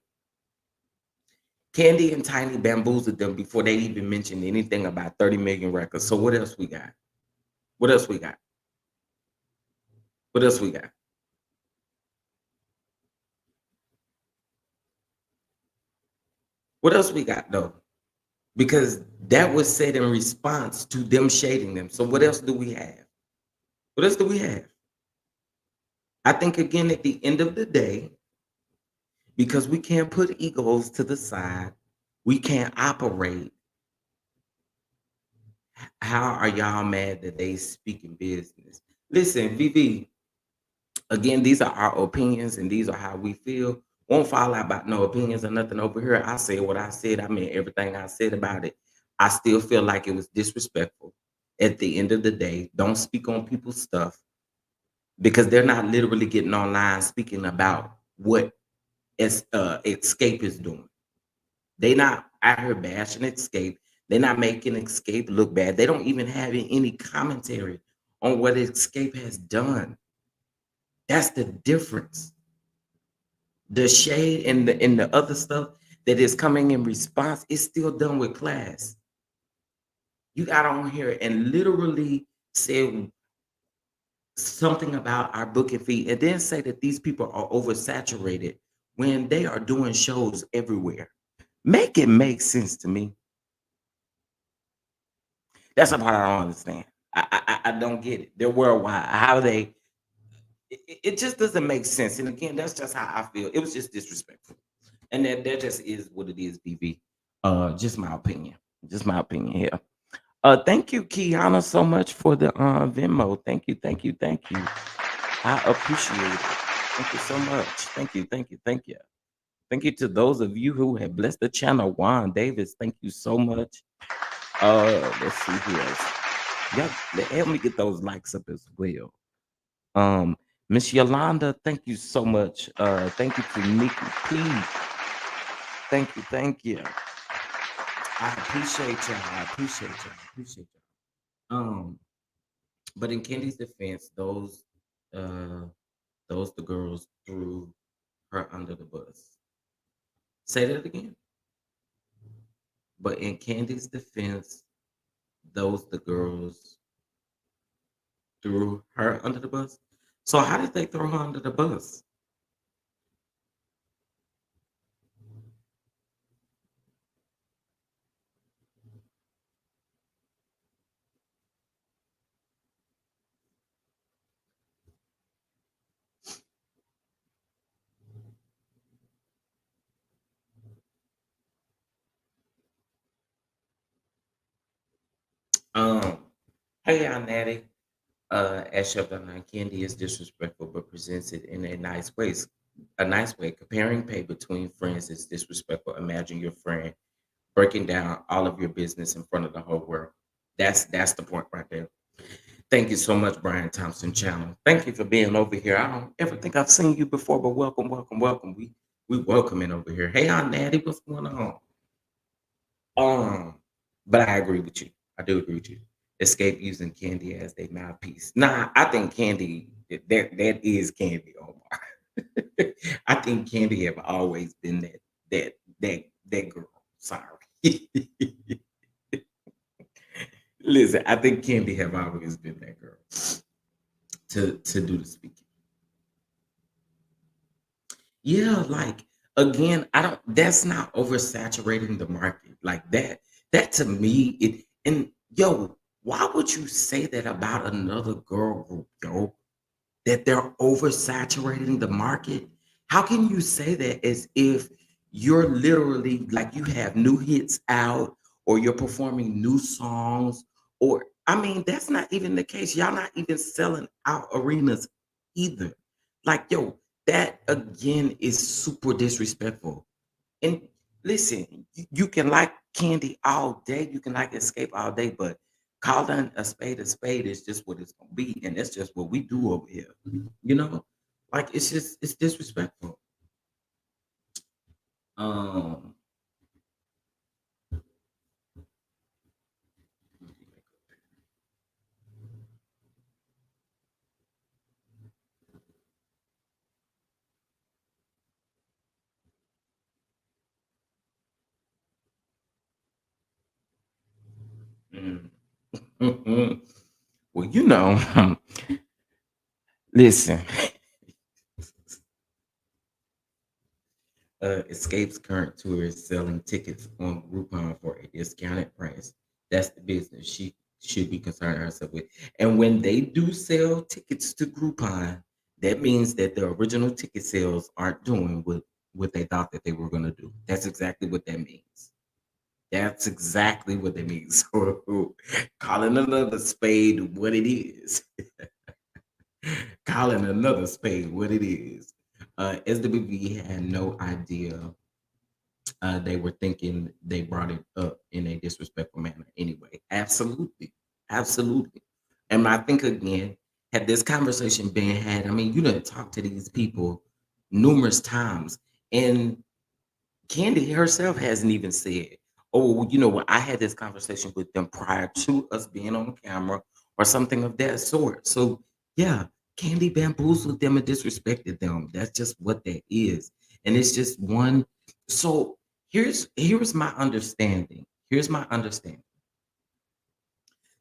Candy and Tiny bamboozled them before they even mentioned anything about 30 million records. So what else we got? What else we got? What else we got? What else we got though? Because that was said in response to them shading them. So what else do we have? What else do we have? I think again at the end of the day, because we can't put egos to the side, we can't operate. How are y'all mad that they speaking business? Listen, VV, again, these are our opinions and these are how we feel. Won't fall out about no opinions or nothing over here. I said what I said. I mean everything I said about it. I still feel like it was disrespectful. At the end of the day, don't speak on people's stuff because they're not literally getting online speaking about what Escape is doing. They not out here bashing Escape. They're not making Escape look bad. They don't even have any commentary on what Escape has done. That's the difference. The shade and the other stuff that is coming in response is still done with class. You got on here and literally said something about our booking fee and then say that these people are oversaturated when they are doing shows everywhere. Make it make sense to me. That's the part I don't understand. I don't get it. They're worldwide. How they it just doesn't make sense. And again, that's just how I feel. It was just disrespectful. And that just is what it is, BB. Just my opinion. Just my opinion here. Thank you, Kiana, so much for the Venmo. Thank you, thank you, thank you. I appreciate it. Thank you so much. Thank you, thank you, thank you. Thank you to those of you who have blessed the channel. Juan Davis, thank you so much. Let's see here. Yeah, help me get those likes up as well. Miss Yolanda, thank you so much. Thank you to Nikki P. Thank you, thank you. I appreciate y'all. I appreciate y'all. I appreciate y'all. But in Kendi's defense, the girls threw her under the bus. Say that again. But in Candy's defense, the girls threw her under the bus. So how did they throw her under the bus? Hey, y'all, Natty. As Chef Donna Candy is disrespectful, but presents it in a nice way. A nice way. Comparing pay between friends is disrespectful. Imagine your friend breaking down all of your business in front of the whole world. That's the point right there. Thank you so much, Brian Thompson Channel. Thank you for being over here. I don't ever think I've seen you before, but welcome, welcome, welcome. We welcoming over here. Hey, Aunt Natty, what's going on? But I agree with you. I do agree with you. Escape using Candy as their mouthpiece. Nah, I think Candy that is Candy Omar. I think Candy have always been that girl. Sorry. Listen, I think Candy have always been that girl to do the speaking. Yeah, like again, I don't. That's not oversaturating the market like that. That to me, it and yo, why would you say that about another girl group, yo? That they're oversaturating the market? How can you say that as if you're literally like you have new hits out or you're performing new songs Or I mean, that's not even the case. Y'all not even selling out arenas either. Like, yo, that again is super disrespectful. And listen, you can like Candy all day, you can like Escape all day, but calling a spade is just what it's gonna be, and that's just what we do over here. You know, like it's disrespectful. Um, mm. Well, listen. Escape's current tour is selling tickets on Groupon for a discounted price. That's the business she should be concerned herself with. And when they do sell tickets to Groupon, that means that the original ticket sales aren't doing what they thought that they were going to do. That's exactly what that means. That's exactly what that means. So, calling another spade what it is. Calling another spade what it is. SWV had no idea they were thinking they brought it up in a disrespectful manner anyway. Absolutely. Absolutely. And I think again, had this conversation been had, I mean, you done talk to these people numerous times, and Candy herself hasn't even said, "Oh, well, you know what? I had this conversation with them prior to us being on camera or something of that sort." So, yeah, Candy bamboozled them and disrespected them. That's just what that is, and it's just one. So here's my understanding. Here's my understanding.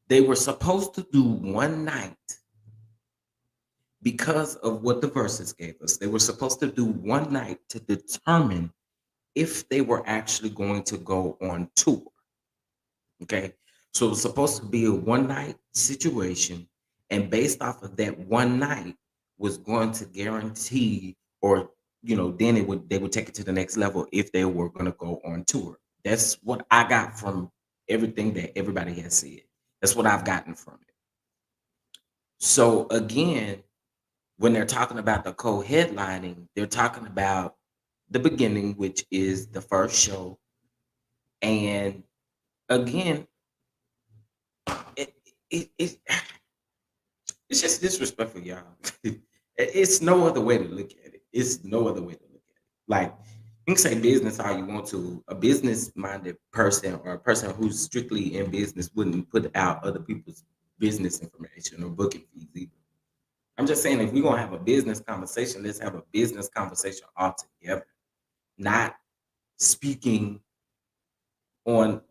They were supposed to do one night because of what the verses gave us. They were supposed to do one night to determine if they were actually going to go on tour. Okay. So it was supposed to be a one night situation. And based off of that one night was going to guarantee or then they would take it to the next level if they were going to go on tour. That's what I got from everything that everybody has said. That's what I've gotten from it. So again, when they're talking about the co-headlining, they're talking about the beginning, which is the first show. And again, it, it it's just disrespectful, y'all. It's no other way to look at it. It's no other way to look at it. Like you can say business how you want to. A business-minded person or a person who's strictly in business wouldn't put out other people's business information or booking fees either. I'm just saying if we're gonna have a business conversation, let's have a business conversation altogether, not speaking on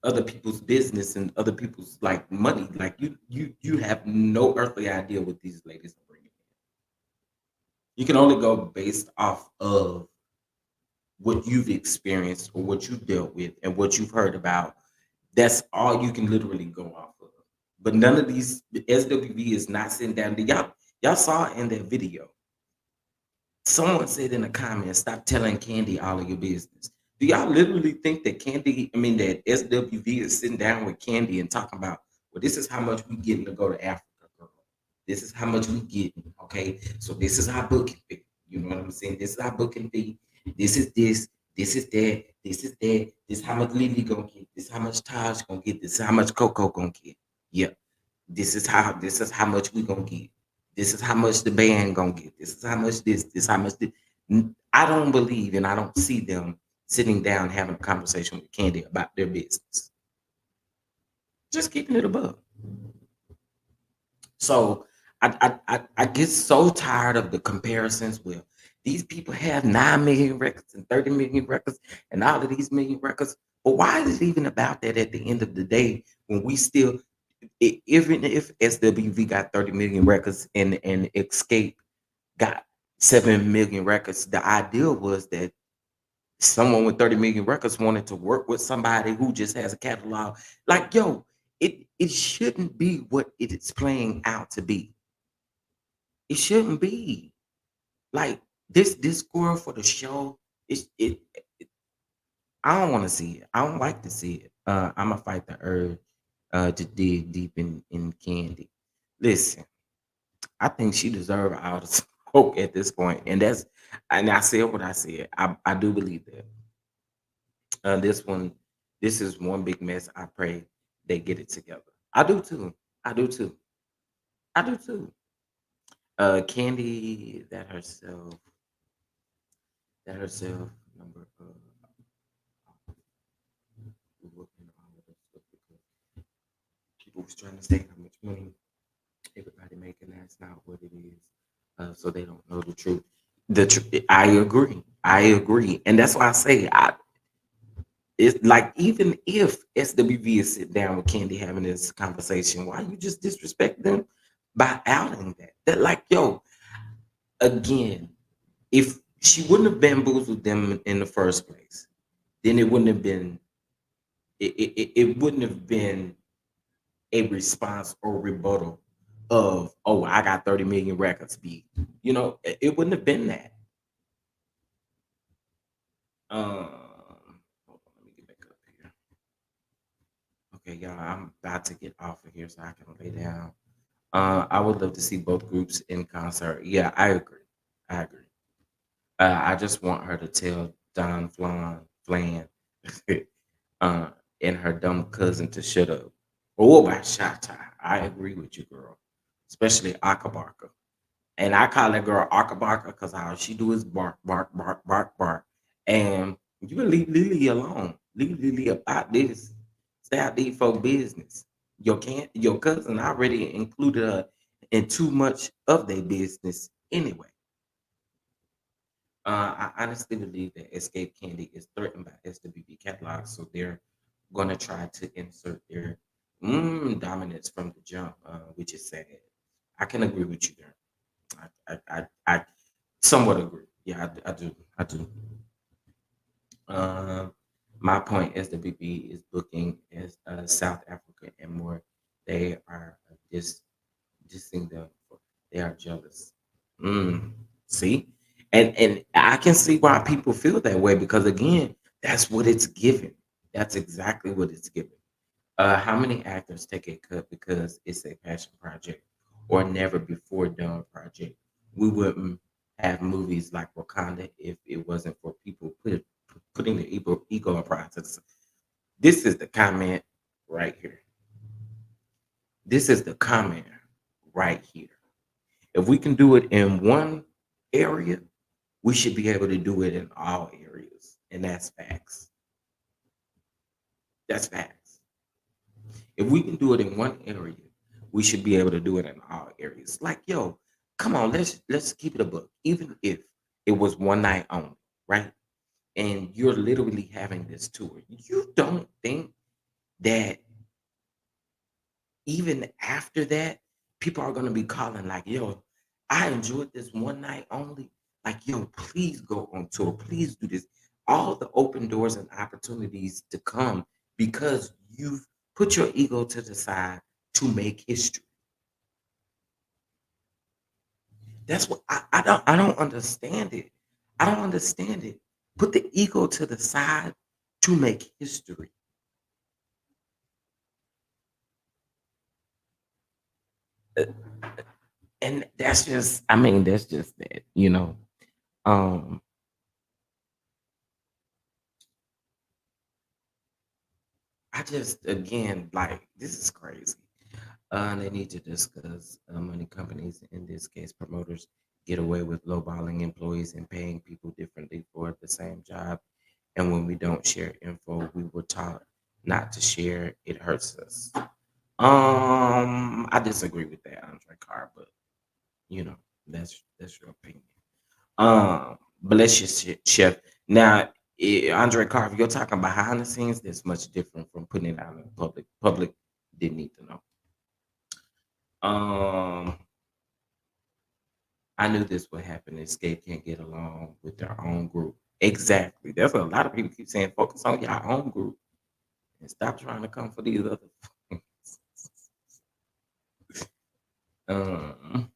other people's business and other people's like money. Like you have no earthly idea what these ladies are bringing in. You can only go based off of what you've experienced or what you've dealt with and what you've heard about. That's all you can literally go off of. But none of these SWV is not sitting down. Y'all saw in that video. Someone said in the comments, stop telling Candy all of your business. Do y'all literally think that that SWV is sitting down with Candy and talking about, well, this is how much we getting to go to Africa, girl. This is how much we getting, okay? So this is our booking fee. You know what I'm saying? This is our booking fee. This is this is that, this is that, this is how much Lily gonna get, this is how much Taj gonna get, this is how much Coco gonna get. Yeah. This is how much we gonna get. This is how much the band gonna get. This is how much this how much this. I don't believe and I don't see them sitting down having a conversation with Candy about their business. Just keeping it above. So I get so tired of the comparisons with these people have 9 million records and 30 million records and all of these million records. But why is it even about that at the end of the day when we still even if SWV got 30 million records and Xscape got 7 million records, the idea was that someone with 30 million records wanted to work with somebody who just has a catalog. Like, yo, it shouldn't be what it is playing out to be. It shouldn't be. Like this score for the show, it I don't want to see it. I don't like to see it. I'm gonna fight the urge to dig deep in Candy. Listen, I think she deserves all the smoke at this point, and I said what I said. I do believe that. This one, this is one big mess. I pray they get it together. I do too. I do too. I do too. Candy, that herself number. Looking all of this stuff because people was trying to say how much money everybody making. That's not what it is. So they don't know the truth. I agree. I agree, and that's why I say it's like even if SWV is sitting down with Candy having this conversation, why you just disrespect them by outing that? That like, yo, again, if she wouldn't have bamboozled them in the first place, then it wouldn't have been a response or rebuttal of, oh, I got 30 million records beat. It wouldn't have been that. Hold on, let me get back up here. Okay, y'all, I'm about to get off of here so I can lay down. I would love to see both groups in concert. Yeah, I agree. I agree. I just want her to tell Don Flan, uh, and her dumb cousin to shut up. Oh, about Shata. I agree with you, girl. Especially Akabarka. And I call that girl Akabarka because all she do is bark, bark, bark, bark, bark. And you can leave Lily alone. Leave Lily about this. Stay out these folk business. Your cousin already included her in too much of their business anyway. I honestly believe that Escape Candy is threatened by SWB catalog, so they're gonna try to insert their dominance from the jump, which is sad. I can agree with you there. I somewhat agree. Yeah, I do. I do. Um, my point is the BB is booking as South Africa and more. They are dissing them. They are jealous. Mm, see, and I can see why people feel that way because again, that's what it's given. That's exactly what it's given. How many actors take a cut because it's a passion project or never before done project? We wouldn't have movies like Wakanda if it wasn't for people putting the ego in process. This is the comment right here. This is the comment right here. If we can do it in one area, we should be able to do it in all areas. And that's facts. That's facts. If we can do it in one area, we should be able to do it in all areas. Like, yo, come on, let's keep it a book. Even if it was one night only, right? And you're literally having this tour. You don't think that even after that, people are gonna be calling like, yo, I enjoyed this one night only. Like, yo, please go on tour. Please do this. All the open doors and opportunities to come because you've put your ego to the side to make history. That's what I don't understand it. I don't understand it. Put the ego to the side to make history. Uh, And that's just, I mean, that's just that. Um, I just again like this is crazy. They need to discuss money companies, in this case promoters, get away with lowballing employees and paying people differently for the same job. And when we don't share info, we were taught not to share. It hurts us. I disagree with that, Andre Carr, but you know that's your opinion. Bless you, chef. Now, Andre Carver, you're talking behind the scenes. That's much different from putting it out in the public. Public didn't need to know. Um, I knew this would happen. Escape can't get along with their own group. Exactly. That's what a lot of people keep saying. Focus on your own group and stop trying to come for these other. um,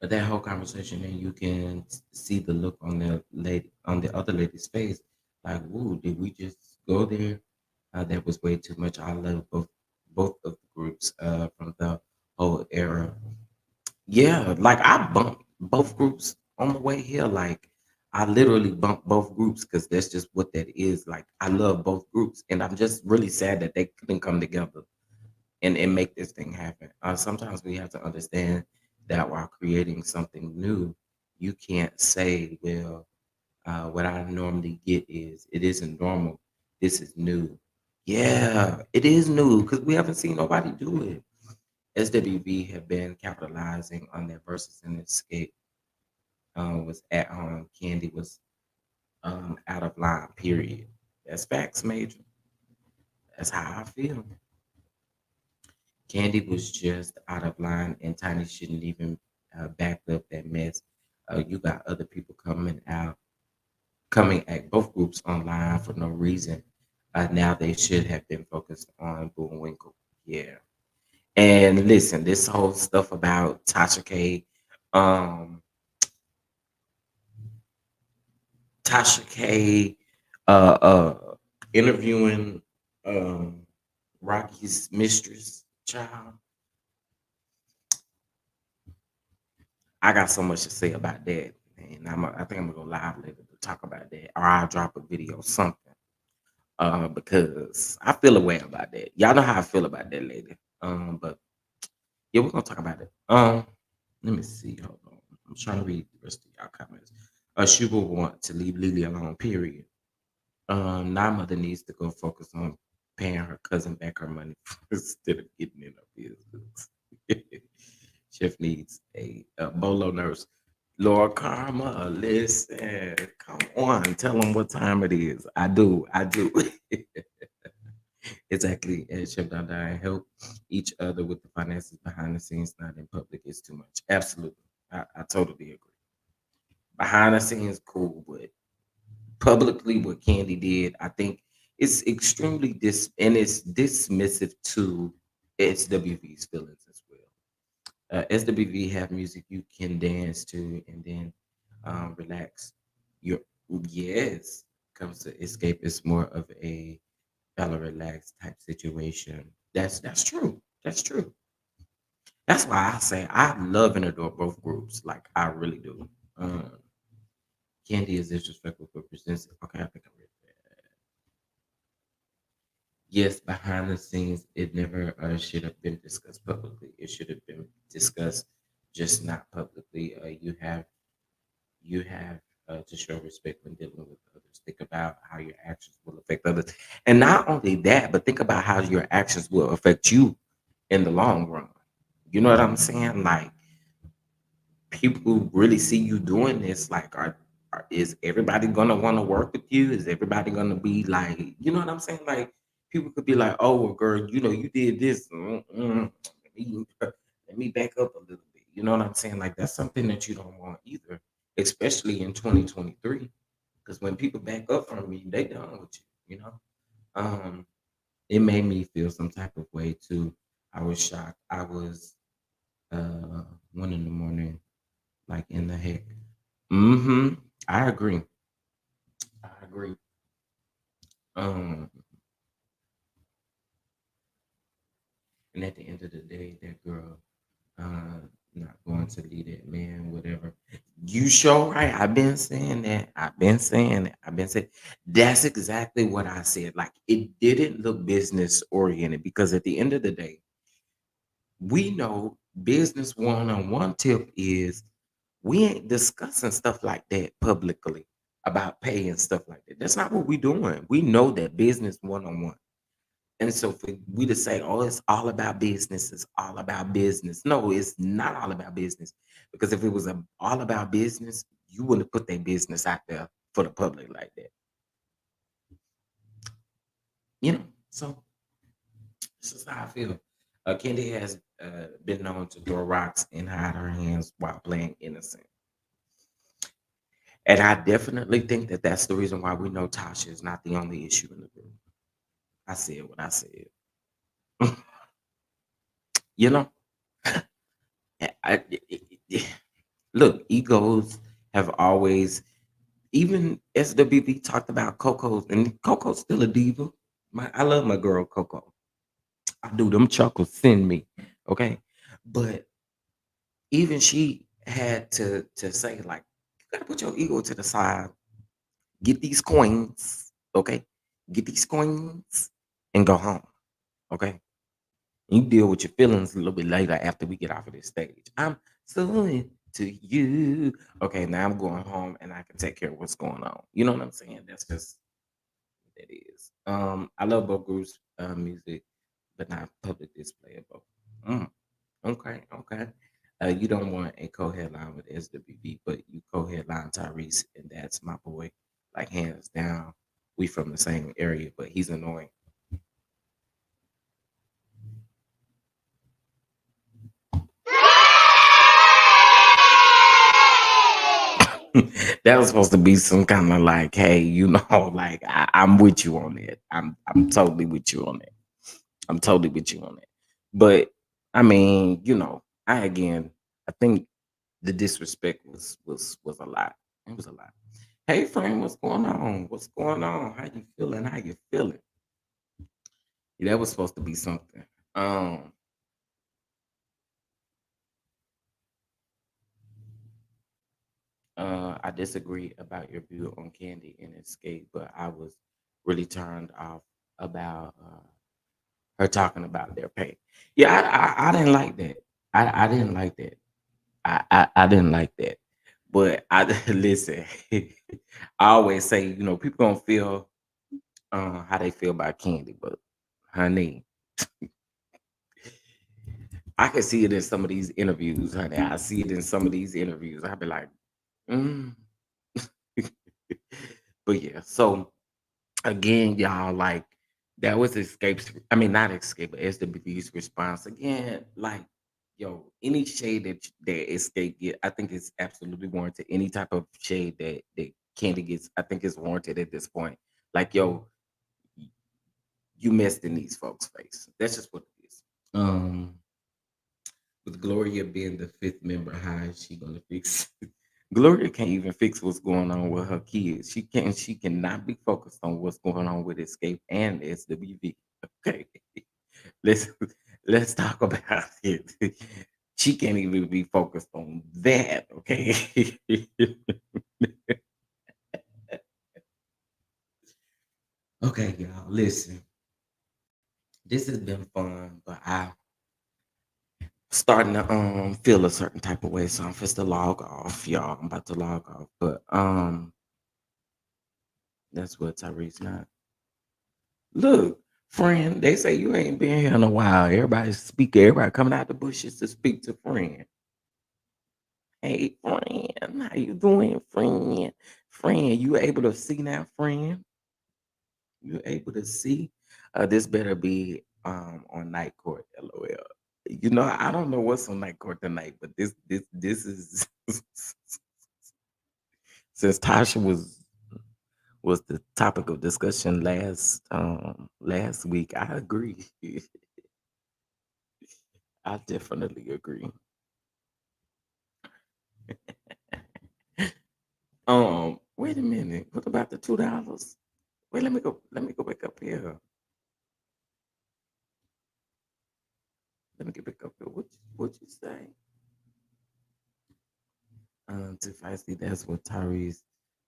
but that whole conversation, and you can see the look on the other lady's face, like, "Woo, did we just go there? That was way too much. I love both of the groups from the whole era. Yeah, like I bumped both groups on the way here. Like I literally bumped both groups because that's just what that is. Like I love both groups, and I'm just really sad that they couldn't come together and make this thing happen. Sometimes we have to understand that while creating something new, you can't say, well, what I normally get is it isn't normal. This is new. Yeah, it is new because we haven't seen nobody do it. SWV have been capitalizing on their verses and escape. Was at home. Candy was out of line. Period. That's facts, major. That's how I feel. Candy was just out of line, and Tiny shouldn't even back up that mess. You got other people coming at both groups online for no reason. Now they should have been focused on Bullwinkle. Yeah. And listen, this whole stuff about Um, Tasha K, uh, uh, interviewing um, Rocky's mistress child. I got so much to say about that, and I think I'm gonna go live later to talk about that, or I'll drop a video, something, because I feel a way about that. Y'all know how I feel about that lady. But yeah, we're gonna talk about it. Let me see. Hold on. I'm trying to read the rest of y'all comments. She will want to leave Lily alone. Period. Now mother needs to go focus on paying her cousin back her money instead of getting in her business. Chef needs a bolo nurse. Lord Karma, listen, come on, tell them what time it is. I do, I do. Exactly. And Chef Dada and help each other with the finances behind the scenes, not in public, is too much. Absolutely. I totally agree. Behind the scenes, cool, but publicly what Candy did, I think it's extremely and it's dismissive to SWV's feelings as well. SWV have music you can dance to and then relax. Your yes comes to escape. It's more of a relaxed type situation. That's true. That's true. That's why I say I love and adore both groups. Like I really do. Um, Candy is disrespectful for presents. Okay, I think I read that. Yes, behind the scenes, it never should have been discussed publicly. It should have been discussed, just not publicly. You have to show respect when dealing with others. Think about how your actions will affect others, and not only that, but think about how your actions will affect you in the long run. You know what I'm saying? Like people really see you doing this, like is everybody gonna want to work with you? Is everybody gonna be like, you know what I'm saying? Like people could be like, oh well, girl, you did this. Let me back up a little bit. You know what I'm saying? Like that's something that you don't want either, especially in 2023. Because when people back up from you, they done with you. You know, um, it made me feel some type of way too. I was shocked. I was 1 in the morning. Like in the heck. Mm-hmm. I agree. I agree. Um, and at the end of the day, that girl not going to lead that man, whatever. You sure right. I've been saying that. I've been saying it. I've been saying that's exactly what I said. Like it didn't look business oriented because at the end of the day, we know business one-on-one tip is we ain't discussing stuff like that publicly about pay and stuff like that. That's not what we're doing. We know that business one on one. And so for we to say, oh, it's all about business, it's all about business. No, it's not all about business. Because if it was all about business, you wouldn't have put their business out there for the public like that. So this is how I feel. Kendi has been known to throw rocks and hide her hands while playing innocent. And I definitely think that that's the reason why we know Tasha is not the only issue in the group. I said what I said. you know, look, egos have always, even SWV talked about Coco's, and Coco's still a diva. I love my girl Coco. I do. Them chuckles send me. Okay. But even she had to say, like, you gotta put your ego to the side, get these coins, okay? Get these coins and go home. Okay. You deal with your feelings a little bit later after we get off of this stage. I'm so into you. Okay, now I'm going home and I can take care of what's going on. You know what I'm saying? That's just what that is. I love both groups' music, but not public display of both. Mm, okay, okay. You don't want a co-headline with SWV, but you co-headline Tyrese, and that's my boy. Like hands down, we from the same area, but he's annoying. That was supposed to be some kind of like, hey, like I'm with you on that. I'm totally with you on that. I'm totally with you on that. But I mean, I think the disrespect was a lot. It was a lot. Hey friend, what's going on? What's going on? How you feeling? How you feeling? Yeah, that was supposed to be something. Um, I disagree about your view on Candy and Escape, but I was really turned off about her talking about their pay. Yeah, I didn't like that. I didn't like that. I didn't like that. But I listen. I always say, people gonna feel how they feel about Candy, but honey, I can see it in some of these interviews, honey. I see it in some of these interviews. I'd be like, mm. But yeah, so again, y'all, like that was Escape's. I mean, not Escape, but SWB's response. Again, like, yo, any shade that Escape get, I think it's absolutely warranted. Any type of shade that Candy gets, I think is warranted at this point. Like, yo, you messed in these folks' face. That's just what it is. With Gloria being the fifth member, how is she gonna fix it? Gloria can't even fix what's going on with her kids. She cannot be focused on what's going on with Escape and SWV. Okay. Let's let's talk about it. She can't even be focused on that. Okay. Okay, y'all. Listen. This has been fun, but I starting to feel a certain type of way. So I'm just to log off, y'all. I'm about to log off. But that's what Tyrese not. Look, friend, they say you ain't been here in a while. Everybody's speaking, everybody coming out the bushes to speak to friend. Hey friend, how you doing, friend? Friend, you able to see now, friend? You able to see? This better be on night court, LOL. I don't know what's on night court tonight, but this is since Tasha was the topic of discussion last week. I agree. I definitely agree. Wait a minute. What about the $2? Wait, let me go. Let me go back up here. Let me get back up here. What you say? To feisty, that's what Tyrese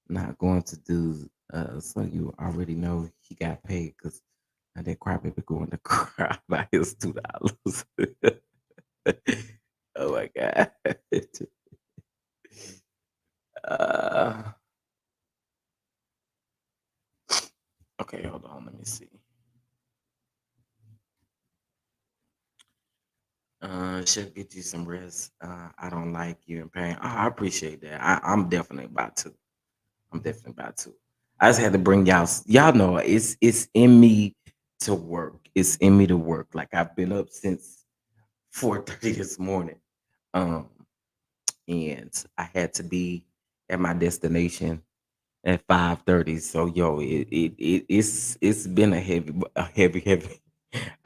not going to do. So you already know he got paid because that crybaby going to cry by his $2. Oh my god. uh, okay, hold on. Let me see. Should get you some rest. I don't like you in pain. Oh, I appreciate that. I'm definitely about to. I'm definitely about to. I just had to bring y'all know it's in me to work. It's in me to work. Like I've been up since 4:30 this morning. Um, and I had to be at my destination at 5:30. So yo, it's been a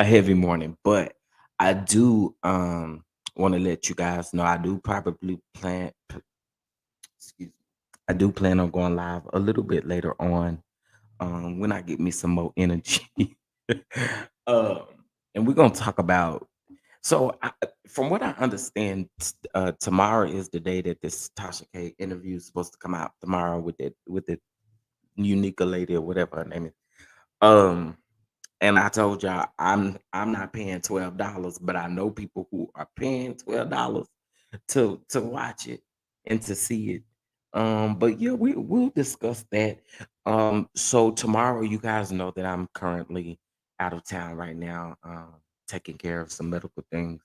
heavy morning. But I do want to let you guys know I do probably excuse me, I do plan on going live a little bit later on when I get me some more energy. um, and we're gonna talk about. So, from what I understand, tomorrow is the day that this Tasha K interview is supposed to come out tomorrow with the unique lady or whatever her name is. Um, and I told y'all I'm not paying $12, but I know people who are paying $12 to watch it and to see it. But yeah, we'll discuss that. So tomorrow, you guys know that I'm currently out of town right now, taking care of some medical things.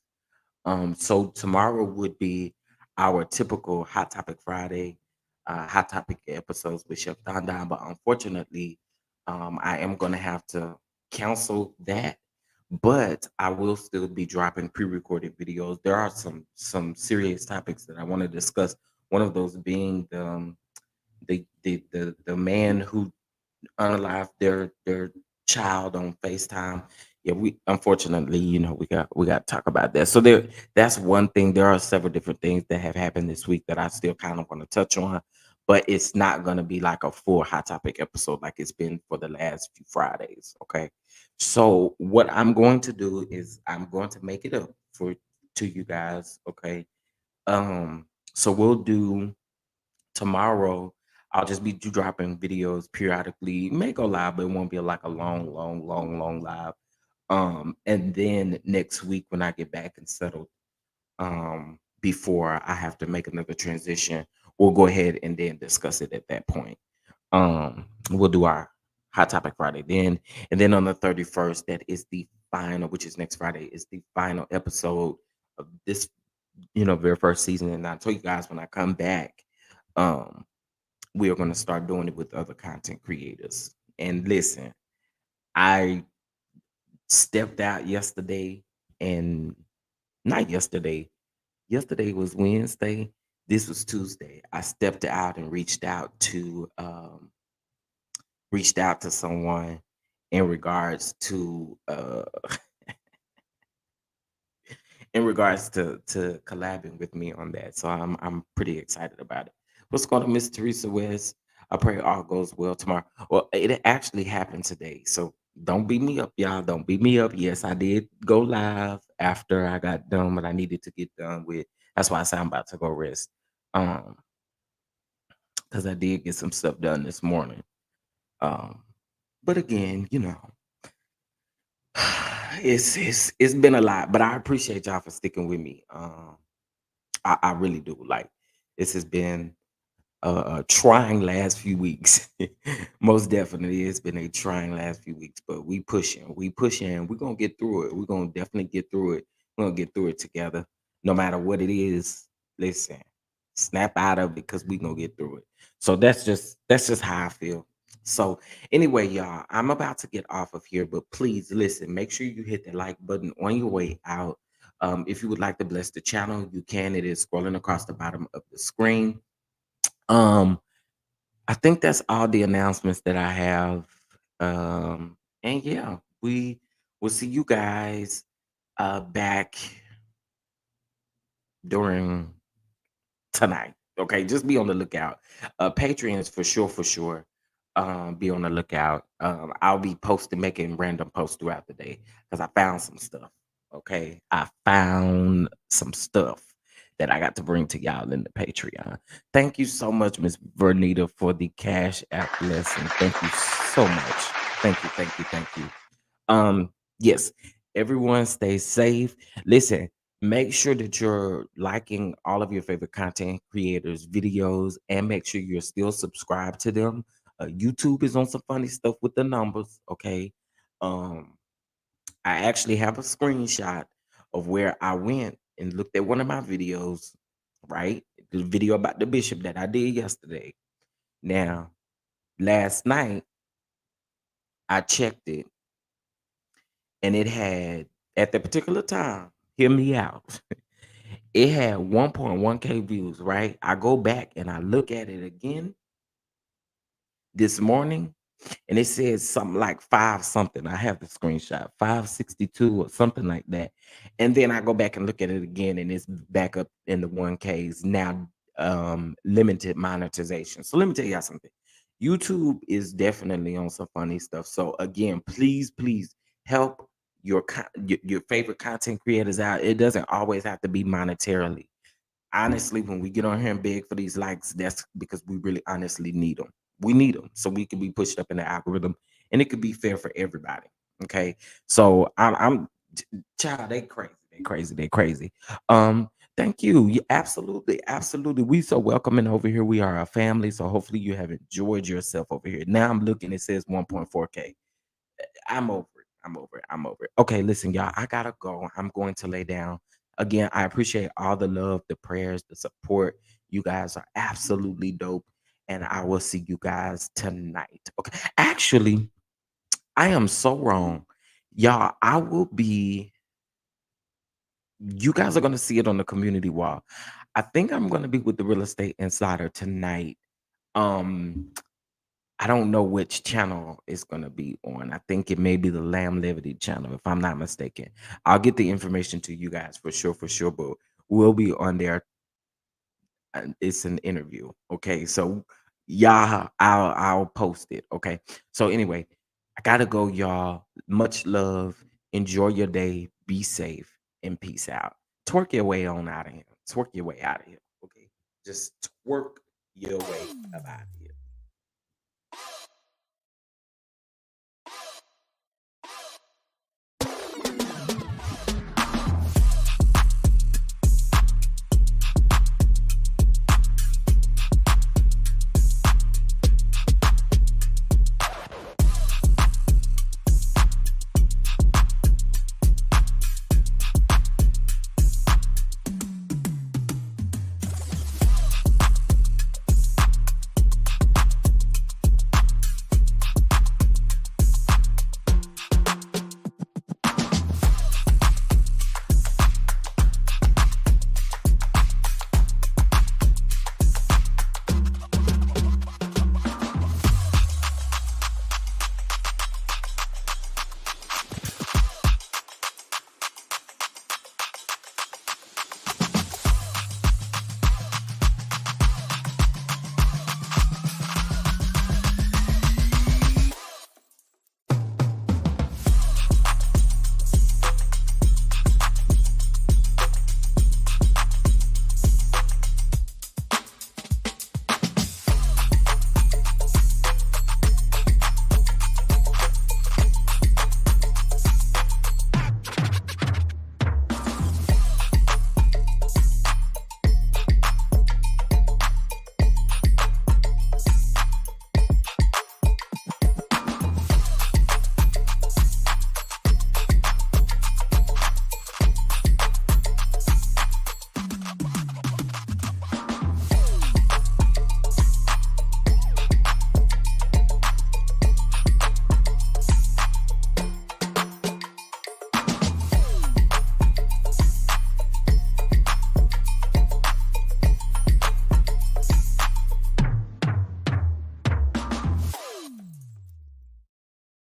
So tomorrow would be our typical Hot Topic Friday, Hot Topic episodes with Chef Don Don. But unfortunately, I am going to have to cancel that. But I will still be dropping pre-recorded videos. There are some serious topics that I want to discuss. One of those being the man who unalive their child on FaceTime. Yeah, we unfortunately, we got to talk about that. So that's one thing. There are several different things that have happened this week that I still kind of want to touch on, but it's not going to be like a full hot topic episode like it's been for the last few Fridays. Okay, so what I'm going to do is I'm going to make it up for to you guys. Okay, so we'll do tomorrow. I'll just be dropping videos periodically. It may go live, but it won't be like a long live. And then next week when I get back and settled, before I have to make another transition, we'll go ahead and then discuss it at that point. We'll do our Hot Topic Friday then, and then on the 31st, that is the final, which is next Friday, is the final episode of this, very first season. And I told you guys when I come back, um, we are going to start doing it with other content creators. And listen, I stepped out yesterday, and not yesterday. Yesterday was Wednesday. This was Tuesday. I stepped out and reached out to someone in regards to in regards to collabing with me on that. So I'm pretty excited about it. What's going on, Miss Teresa West? I pray all goes well tomorrow. Well, it actually happened today. So don't beat me up, y'all. Don't beat me up. Yes, I did go live after I got done what I needed to get done with. That's why I said I'm about to go rest. Um, because I did get some stuff done this morning. Um, but again, it's been a lot, but I appreciate y'all for sticking with me. I really do. Like, this has been a trying last few weeks. Most definitely, it's been a trying last few weeks, but we pushing. We're gonna get through it. We're gonna definitely get through it. We're gonna get through it together, no matter what it is. Listen, snap out of it because we're gonna get through it. So that's just how I feel. So anyway, y'all, I'm about to get off of here, but please listen, make sure you hit the like button on your way out. If you would like to bless the channel, you can. It is scrolling across the bottom of the screen. um, I think that's all the announcements that I have. And yeah, we will see you guys back during tonight. Okay, just be on the lookout. Patreons for sure, for sure. Be on the lookout. I'll be posting, making random posts throughout the day because I found some stuff. Okay, I found some stuff that I got to bring to y'all in the Patreon. Thank you so much, Miss Vernita, for the Cash App lesson. Thank you so much. Thank you. Yes, everyone stay safe. Listen, make sure that you're liking all of your favorite content creators' videos and make sure you're still subscribed to them. YouTube is on some funny stuff with the numbers, okay? Um, I actually have a screenshot of where I went and looked at one of my videos, right? The video about the bishop that I did yesterday. Now, last night I checked it and it had, at that particular time, hear me out. It had 1.1K views, right? I go back and I look at it again this morning and it says something like five something. I have the screenshot, 562 or something like that. And then I go back and look at it again and it's back up in the 1Ks now, limited monetization. So let me tell y'all something. YouTube is definitely on some funny stuff. So again, please help your favorite content creators out. It doesn't always have to be monetarily. Honestly, when we get on here and beg for these likes, that's because we really honestly need them. We need them so we can be pushed up in the algorithm, and it could be fair for everybody. Okay, so I'm child. They crazy. They crazy. They crazy. Thank you. Yeah, absolutely, absolutely. We so welcoming over here. We are a family, so hopefully you have enjoyed yourself over here. Now I'm looking. It says 1.4K. I'm over it. I'm over it. I'm over it. Okay, listen, y'all. I gotta go. I'm going to lay down. Again, I appreciate all the love, the prayers, the support. You guys are absolutely dope. And I will see you guys tonight. Okay. Actually, I am so wrong. Y'all, I will be, you guys are gonna see it on the community wall. I think I'm gonna be with the real estate insider tonight. Um, I don't know which channel it's gonna be on. I think it may be the Lamb Levity channel, if I'm not mistaken. I'll get the information to you guys for sure. But we'll be on there. And it's an interview. Okay, so yeah, I'll post it. Okay, so anyway, I gotta go, y'all. Much love. Enjoy your day. Be safe and peace out. Twerk your way on out of here. Twerk your way out of here. Okay, just twerk your way out.